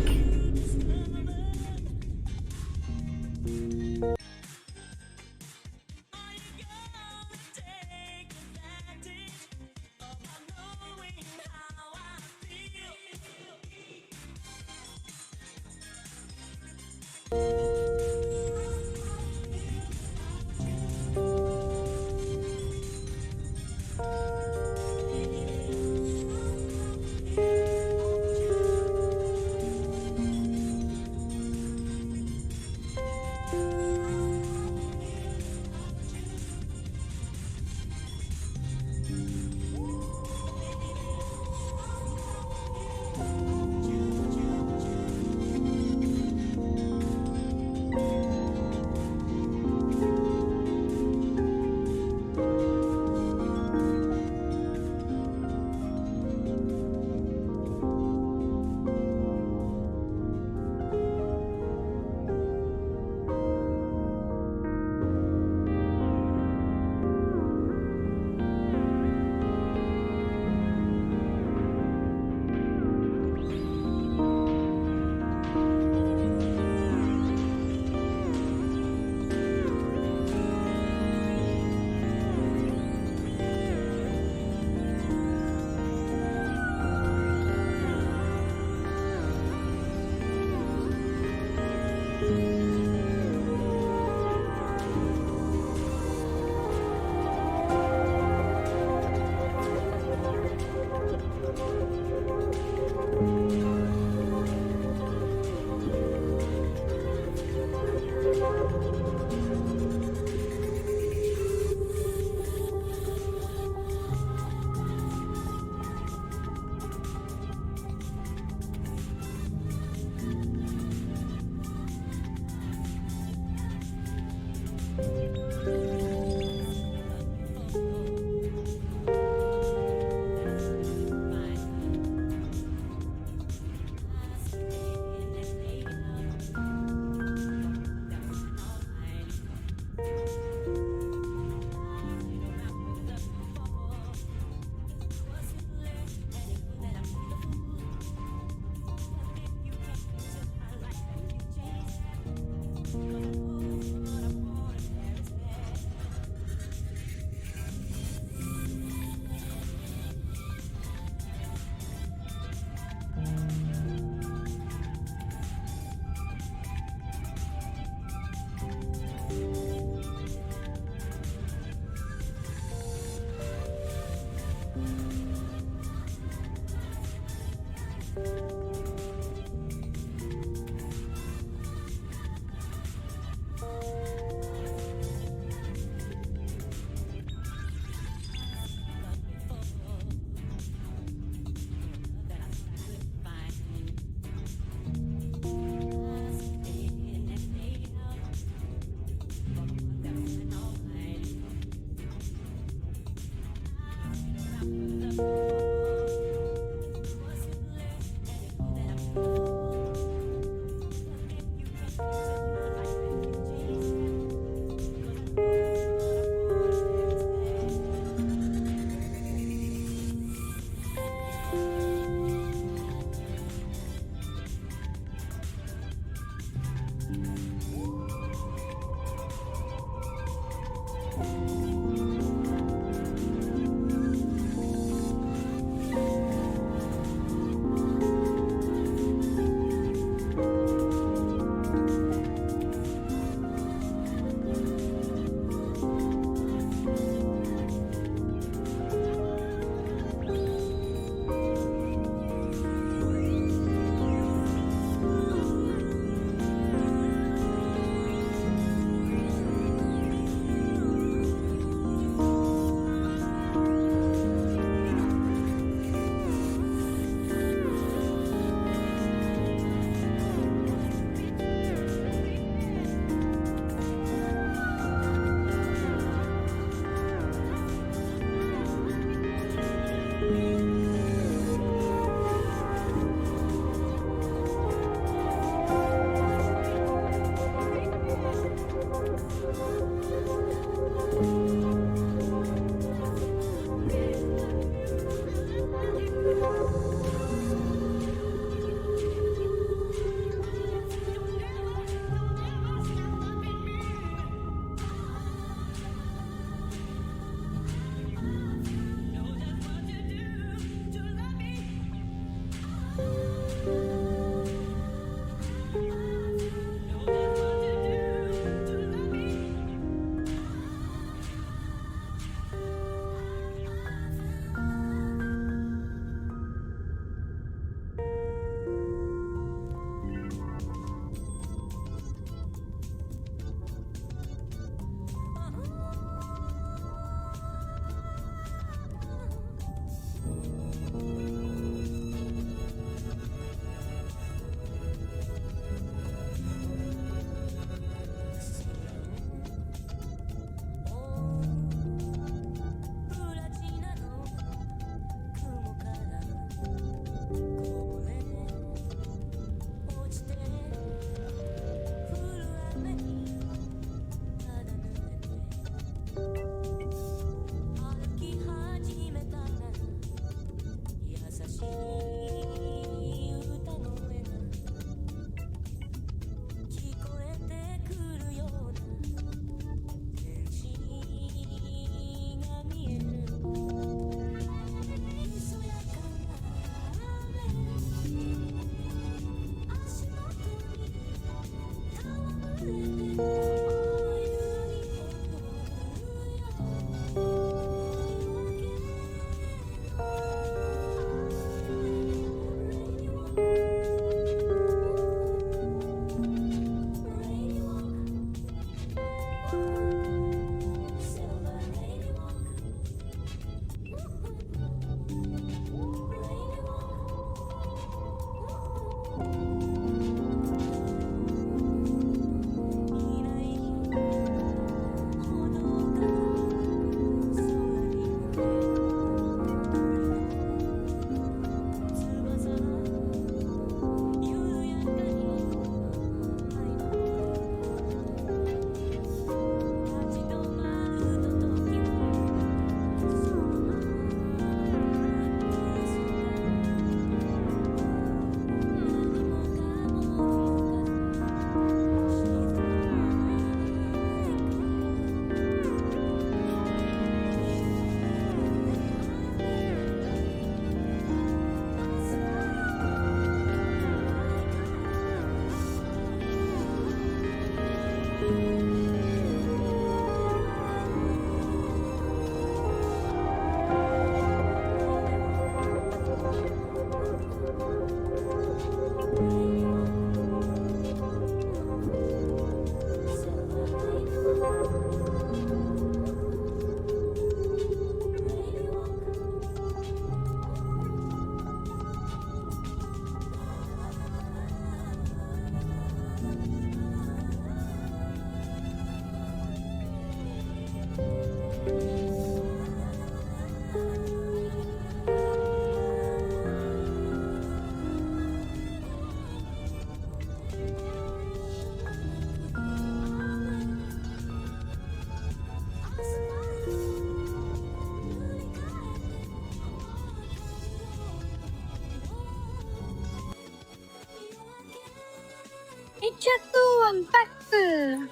Hey Chato, I'm back. I'm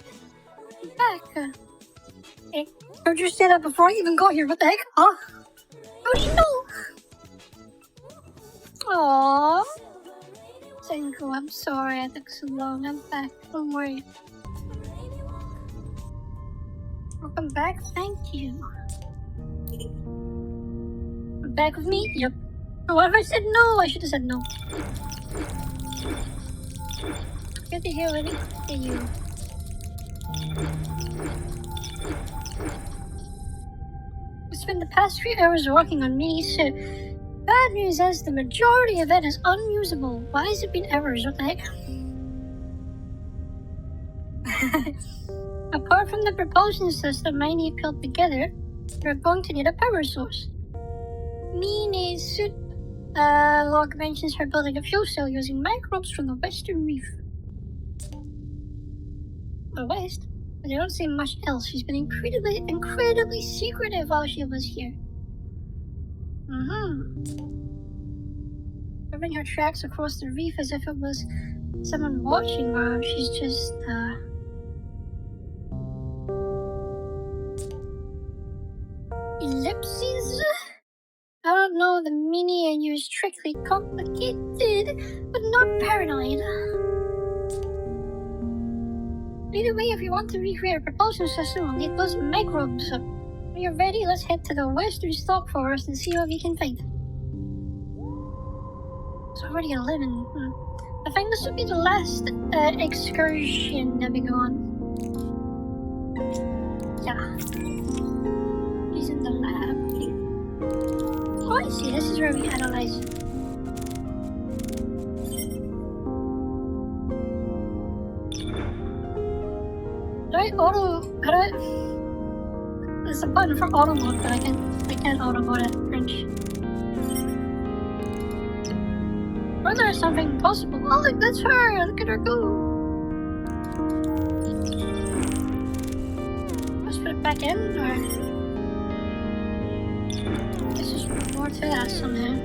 back. Hey, heard you say that before I even got here. What the heck? Huh? How do you know? Aww. Senku, I'm sorry I took so long. I'm back. Don't worry. Welcome back. Thank you. Back with me? Yep. What if I said no? I should have said no. Good to hear, Liddy. Hey, you. I spent the past 3 hours working on me, so bad news is the majority of it is unusable. Why has it been hours? What the heck? Apart from the propulsion system I need built together, we're going to need a power source. Mine suit log mentions her building a fuel cell using microbes from the Western Reef. The West? But I don't see much else. She's been incredibly secretive while she was here. Covering her tracks across the reef as if it was someone watching her. She's just, ellipses? I don't know, the mini I use strictly complicated, but not paranoid. Either way, if you want to recreate a propulsion system, we'll need those microbes. When you're ready, let's head to the Western Stock Forest and see what we can find. It's already 11. I think this will be the last excursion that we go on. Yeah. He's in the lab. Oh, I see. This is where we analyze. There's a button for auto mode, but I can't auto mode it. French. Or there's something possible. Oh, look, that's her. Look at her go. Let's put it back in, or this is more to that somehow.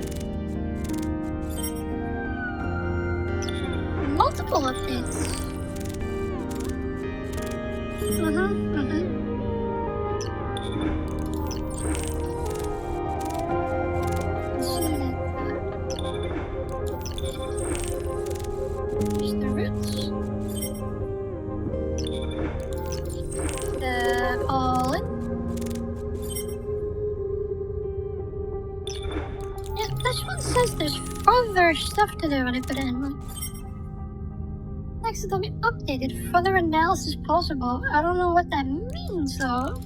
Multiple updates. There's the roots. The pollen. Yeah, this one says there's further stuff to do when I put it in. Next, it'll be updated. Further analysis possible. I don't know what that means though.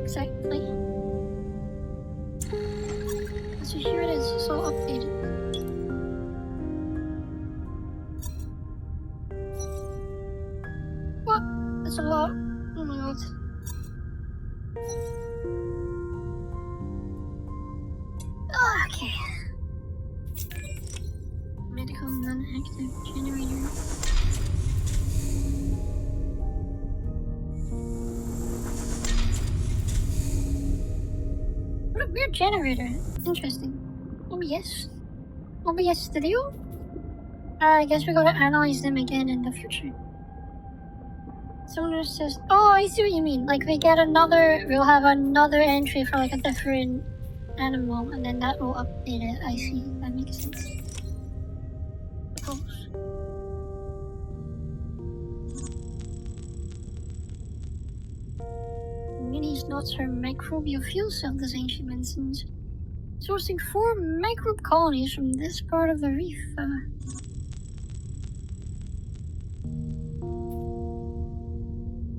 Exactly. So here it is. It's all updated. What? That's a lot. Oh my god. Okay. Medical non-active generator. What a weird generator. Interesting. OBS? OBS Studio? I guess we're gonna analyze them again in the future. Someone says, oh, I see what you mean. Like, we'll have another entry for like a different animal, and then that will update it. I see. That makes sense. Suppose. Minnie's notes her microbial fuel cell design she mentions. Sourcing 4 microbe colonies from this part of the reef.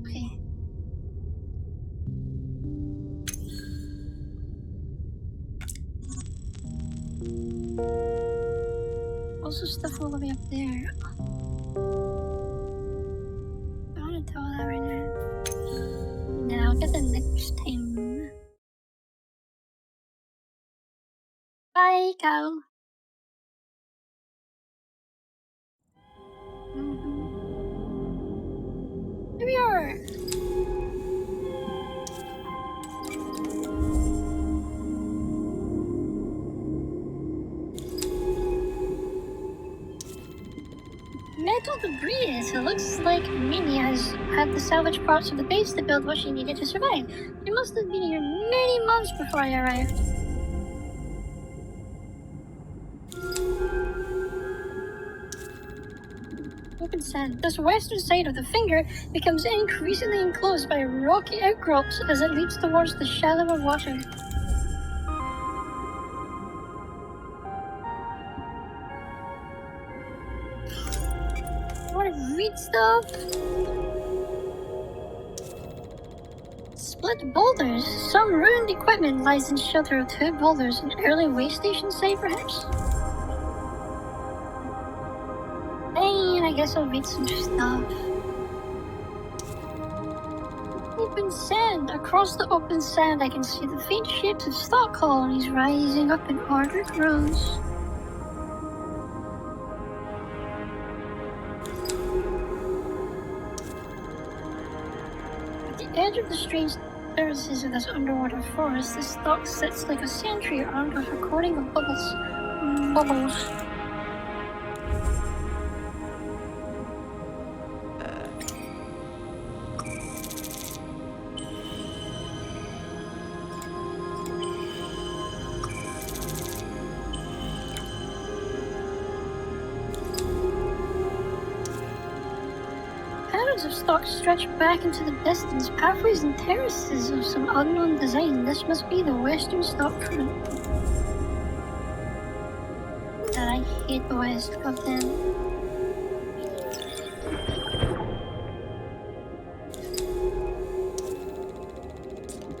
Okay. Also stuff all the way up there. I want to tell that right now. Now, I'll get the next time. Bye, cow. Here we are. metal debris is. It looks like Minnie has had to salvage parts of the base to build what she needed to survive. She must have been here many months before I arrived. Open sand. This western side of the finger becomes increasingly enclosed by rocky outcrops as it leads towards the shallower water. I want to read stuff. Split boulders. Some ruined equipment lies in shelter of two boulders. An early way station site, perhaps? And I guess I'll read some stuff. Open sand. Across the open sand, I can see the faint shapes of stalk colonies rising up in ordered rows. At the edge of the strange terraces of this underwater forest, the stalk sits like a sentry armed with a coating of bubbles. Patterns of stalks stretch back into the distance, pathways and terraces of some unknown design. This must be the western stalk front. God, I hate the west, goddamn.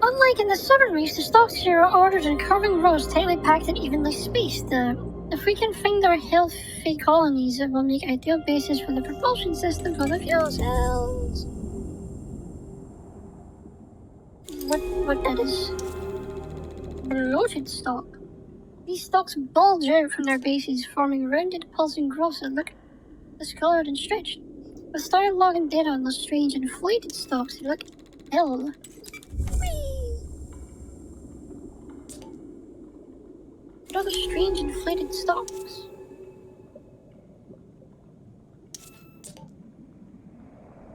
Unlike in the southern reefs, the stalks here are ordered in curving rows, tightly packed and evenly spaced. If we can find our healthy colonies, it will make ideal bases for the propulsion system for the fuel cells. What that is? Bloated stalk. These stalks bulge out from their bases, forming rounded, pulsing growths that look discolored and stretched. With star logging data on those strange inflated stalks, they look ill. What are the strange inflated stalks?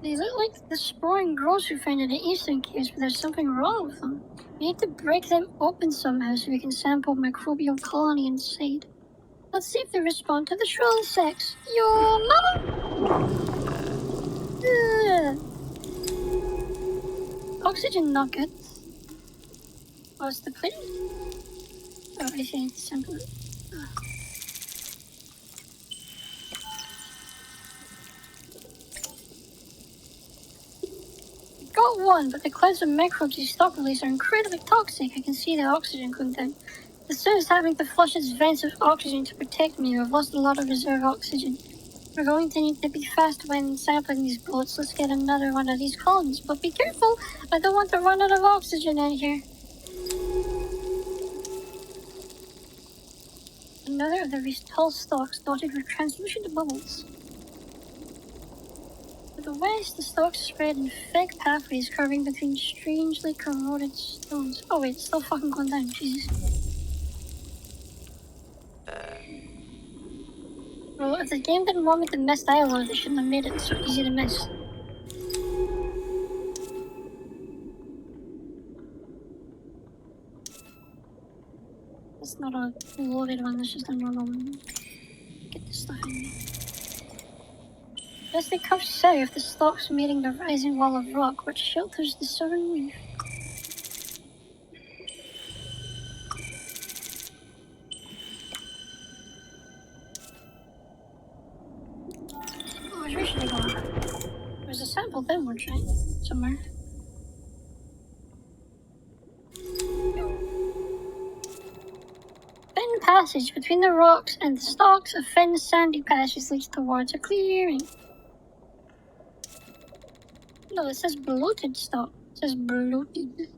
They look like the sporing growths we found in the eastern caves, but there's something wrong with them. We need to break them open somehow so we can sample microbial colony inside. Let's see if they respond to the shrill insects. Yo, mama! Oxygen not good. What's the clean? Oh, I see. Sample it. Got one, but the clouds of microbes these stalk release are incredibly toxic. I can see the oxygen going down. The sun is having to flush its vents with oxygen to protect me. We've lost a lot of reserve oxygen. We're going to need to be fast when sampling these boats. Let's get another one of these colonies. But be careful! I don't want to run out of oxygen in here. Another of these tall stalks dotted with translucent bubbles. To the west, the stalks spread in thick pathways curving between strangely corroded stones. Oh wait, it's still fucking going down, Jesus. Well, if the game didn't want me to miss dialogue, they shouldn't have made it so easy to miss. It's not a loaded one, it's just a normal one. Get this stuff in here. As they curve south, the stalks meeting the rising wall of rock which shelters the southern reef. Oh, where should I go? There's a sample downwards, right? Somewhere. Thin passage between the rocks and the stalks, a thin sandy passage leads towards a clearing. No, it says bloated stalk. It says bloated.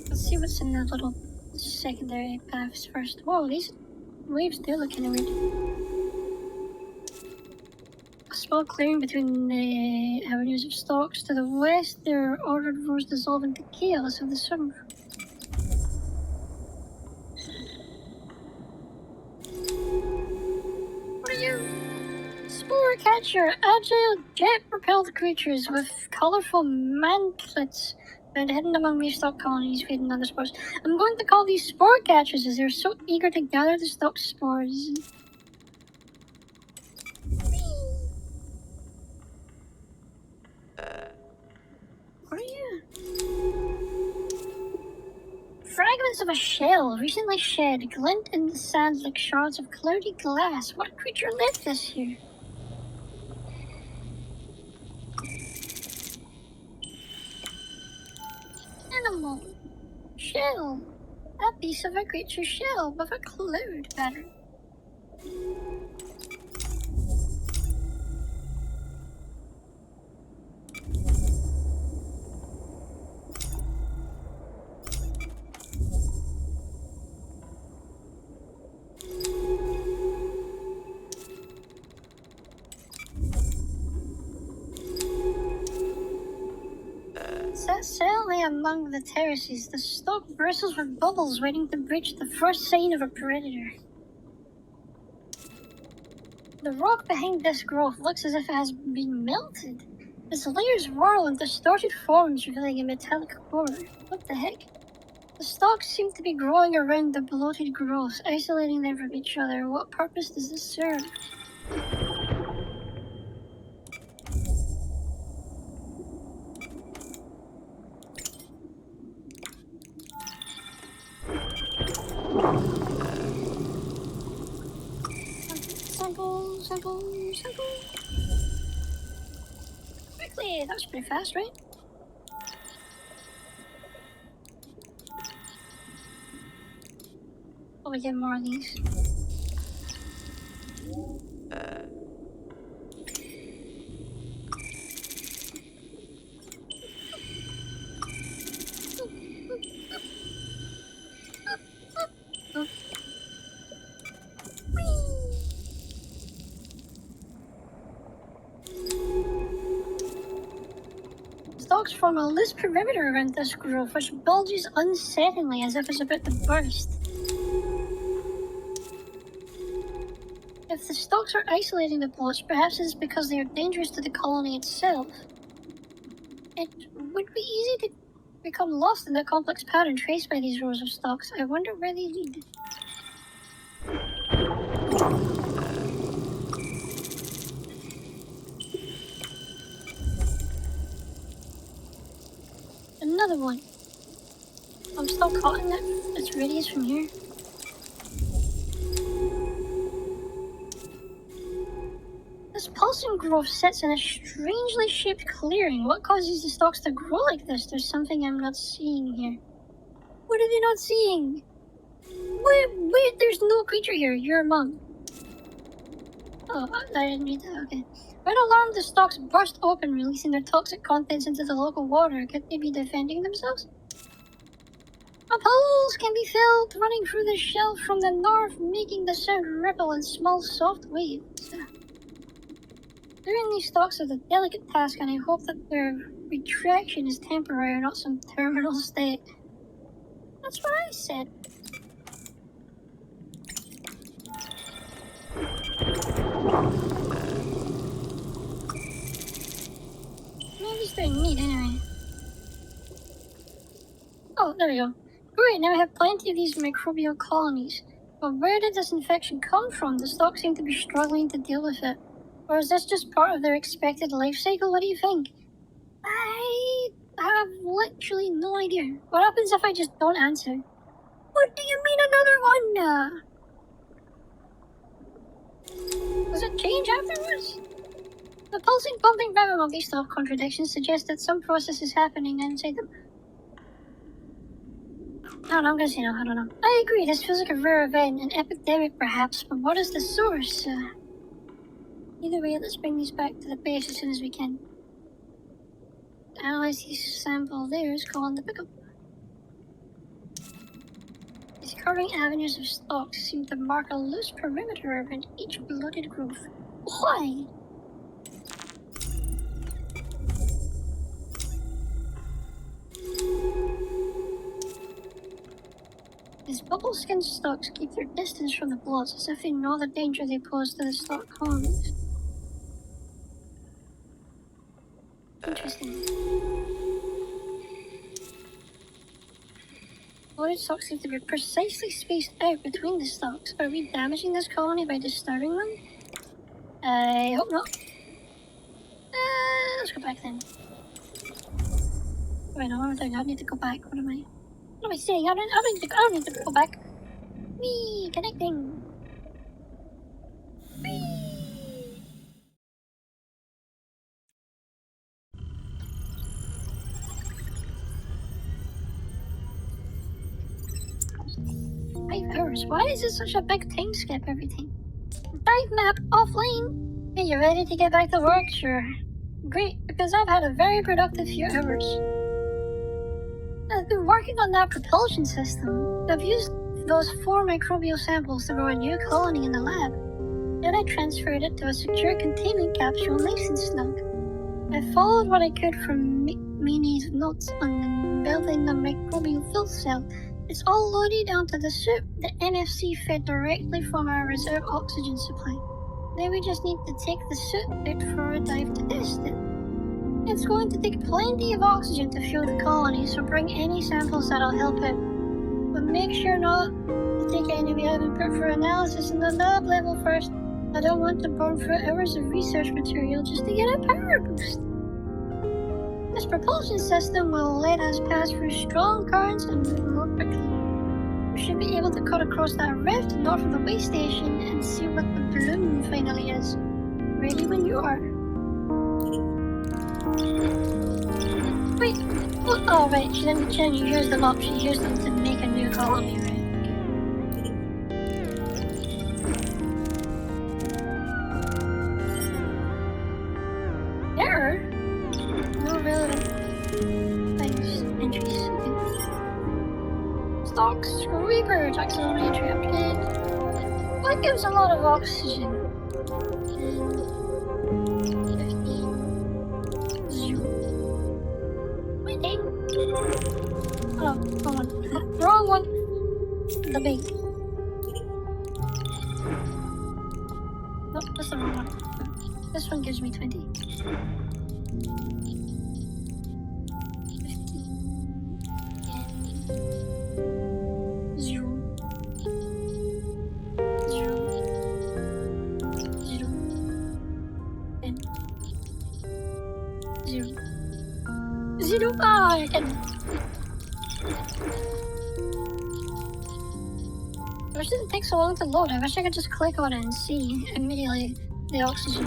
Let's see what's in the little secondary paths first. Whoa, these waves do look kind of weird. A small clearing between the avenues of stalks. To the west, there are ordered rows dissolve into chaos of the summer. catcher, agile, jet-propelled creatures with colorful mantlets found hidden among these stalk colonies feeding on the spores. I'm going to call these spore catchers as they're so eager to gather the stalk spores. What are you? Fragments of a shell, recently shed, glint in the sands like shards of cloudy glass. What creature left this here? Animal. Shell. A piece of a creature's shell with a cloud pattern. Silently among the terraces, the stalk bristles with bubbles waiting to breach the first sign of a predator. The rock behind this growth looks as if it has been melted. Its layers whirl in distorted forms, revealing a metallic core. What the heck? The stalks seem to be growing around the bloated growth, isolating them from each other. What purpose does this serve? Sample. Quickly, that was pretty fast, right? Oh, we get more of these. Stalks form a loose perimeter around this growth, which bulges unsettlingly as if it's about to burst. If the stalks are isolating the bloats, perhaps it's because they are dangerous to the colony itself. It would be easy to become lost in the complex pattern traced by these rows of stalks. I wonder where they lead. Another one. I'm still caught in its radius from here. This pulsing growth sits in a strangely shaped clearing. What causes the stalks to grow like this? There's something I'm not seeing here. What are they not seeing? Wait, there's no creature here. You're a monk. Oh, I didn't read that, okay. When alarmed, the stalks burst open, releasing their toxic contents into the local water. Could they be defending themselves? Holes can be felt running through the shell from the north, making the sound ripple in small, soft waves. Clearing these stalks is a delicate task, and I hope that their retraction is temporary, not some terminal state. That's what I said. Maybe it's very neat anyway. Oh, there we go. Great, now we have plenty of these microbial colonies. But where did this infection come from? The stalks seem to be struggling to deal with it. Or is this just part of their expected life cycle? What do you think? I have literally no idea. What happens if I just don't answer? What do you mean another one? Does it change afterwards? The pulsing, pumping rhythm of these stalk contradictions suggests that some process is happening inside them. No, I'm gonna say no, I don't know. I agree, this feels like a rare event, an epidemic perhaps, but what is the source? Either way, let's bring these back to the base as soon as we can. Analyze these sample layers, go on the pickup. These curving avenues of stalks seem to mark a loose perimeter around each bloated growth. Why? These bubble-skinned stalks keep their distance from the bloats as if they know the danger they pose to the stalk colonies. Interesting. Loaded stocks seem to be precisely spaced out between the stocks. Are we damaging this colony by disturbing them? I hope not. Let's go back then. Wait, no, I don't need to go back. What am I saying? I don't need to go back. Whee! Connecting! Whee! Hours. Why is it such a big time skip everything? Dive map offline! Hey, you ready to get back to work? Sure. Great, because I've had a very productive few hours. I've been working on that propulsion system. I've used those 4 microbial samples to grow a new colony in the lab. Then I transferred it to a secure containment capsule nice and snug. I followed what I could from Mini's notes on building the microbial fuel cell. It's all loaded onto the suit. The NFC fed directly from our reserve oxygen supply. Then we just need to take the suit out for a dive to test it. It's going to take plenty of oxygen to fuel the colony, so bring any samples that'll help out. But make sure not to take any we haven't put for analysis in the lab level first. I don't want to burn through hours of research material just to get a power boost. This propulsion system will let us pass through strong currents and move more quickly. We should be able to cut across that rift north of the way station and see what the balloon finally is. Ready when you are. Wait, oh right, she didn't use them up, she used them to make a new colony, right? Error? No relevant things, entries, okay. Stocks, Reaper, taxonomy entry update. What gives a lot of oxygen? 20. Oh, wrong one. Wrong one. The big. Nope, that's the wrong one. This one gives me 20. 0. 0. 0. 10. 0. 0. Ah, I can. I wish it didn't take so long to load. I wish I could just click on it and see immediately the oxygen.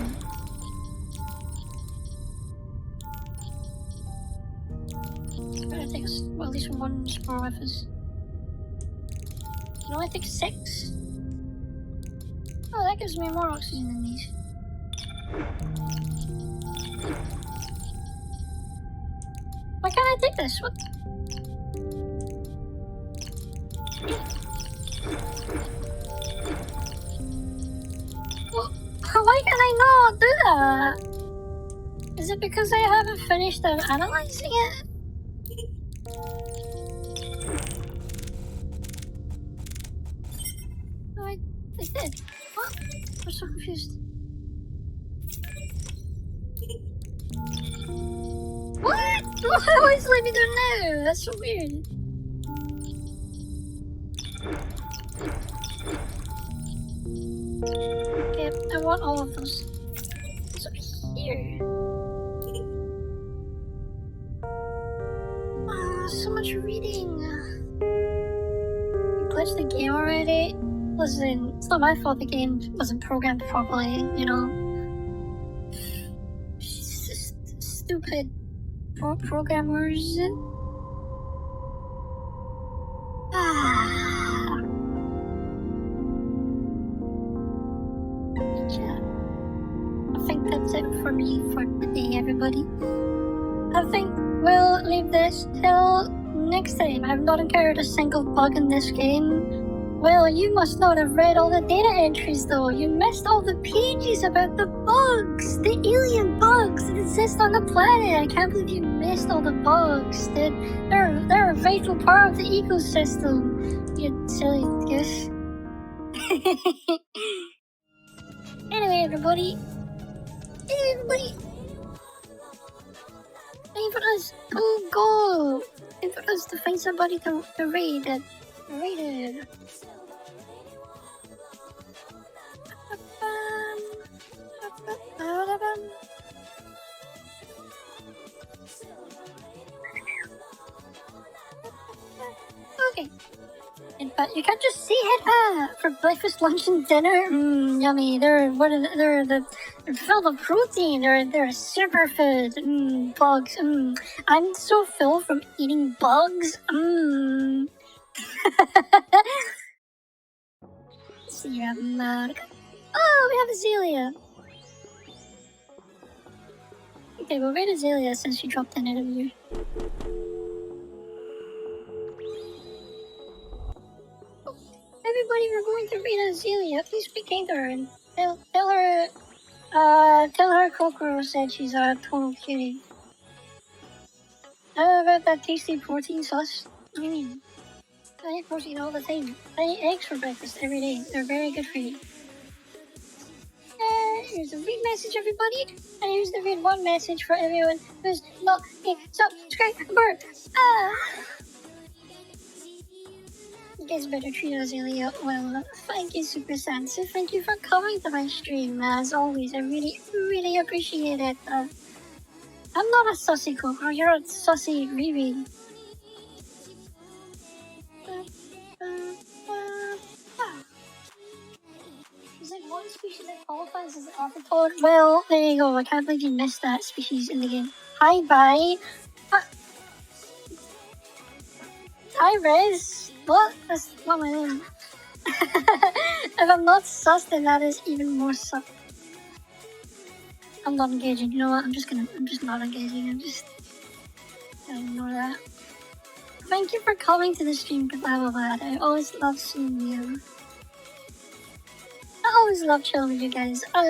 Better take at least one spore with us. Can only take 6? Oh, that gives me more oxygen than these. Why can't I take this? What? Well, why can I not do that? Is it because I haven't finished analyzing it? No, I did. What? I'm so confused. What? Why is it letting me do it now? That's so weird. Okay, I want all of those. What's up here? So much reading. You glitched the game already? Listen, it's not my fault the game wasn't programmed properly, you know? Stupid programmers. I think that's it for me for today, everybody. I think we'll leave this till next time. I've not encountered a single bug in this game. Well, you must not have read all the data entries though. You missed all the pages about the bugs, the alien bugs that exist on the planet. I can't believe you missed all the bugs, dude. They're a vital part of the ecosystem. You silly goose. Anyway, everybody. Wait for us. Oh, go. Wait for us to find somebody to raid it. Raid it. Okay. But you can't just say it for breakfast, lunch, and dinner. Yummy. They're filled with protein. They're superfood. Bugs. I'm so full from eating bugs. Serum. Oh, we have Azalea. Okay, we'll raid Azalea since she dropped an interview. Everybody, we're going to raid Azalea. Please be kind to her and tell her Kokoro said she's a total cutie. How about that tasty protein sauce? What do you mean? I eat protein all the time. I eat eggs for breakfast every day. They're very good for you. Here's the read message, everybody. And here's the read one message for everyone who's not a subscriber. You guys better treat Azalea well. Thank you, Super Sansa. Thank you for coming to my stream. As always, I really, really appreciate it. I'm not a sussy Coco, you're a sussy Riri. Is it one species that qualifies as an arthropod? Well, there you go. I can't believe you missed that species in the game. Hi, bye. Hi, Rez. What? That's not my name. If I'm not sus, then that is even more sus. I'm not engaging. You know what? I'm just not engaging. I'm just gonna ignore that. Thank you for coming to the stream, Lad. I always love seeing you. I always love chilling with you guys. I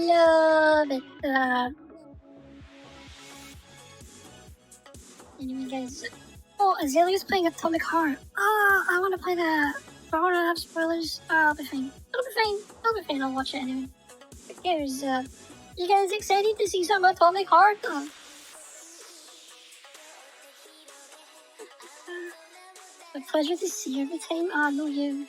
love it. Anyway, guys. Oh, Azalea's playing Atomic Heart. I want to play that. Do I want to have spoilers? I'll be fine. I'll be fine. I'll watch it anyway. Who cares? You guys excited to see some Atomic Heart? A pleasure to see you every time. No, you.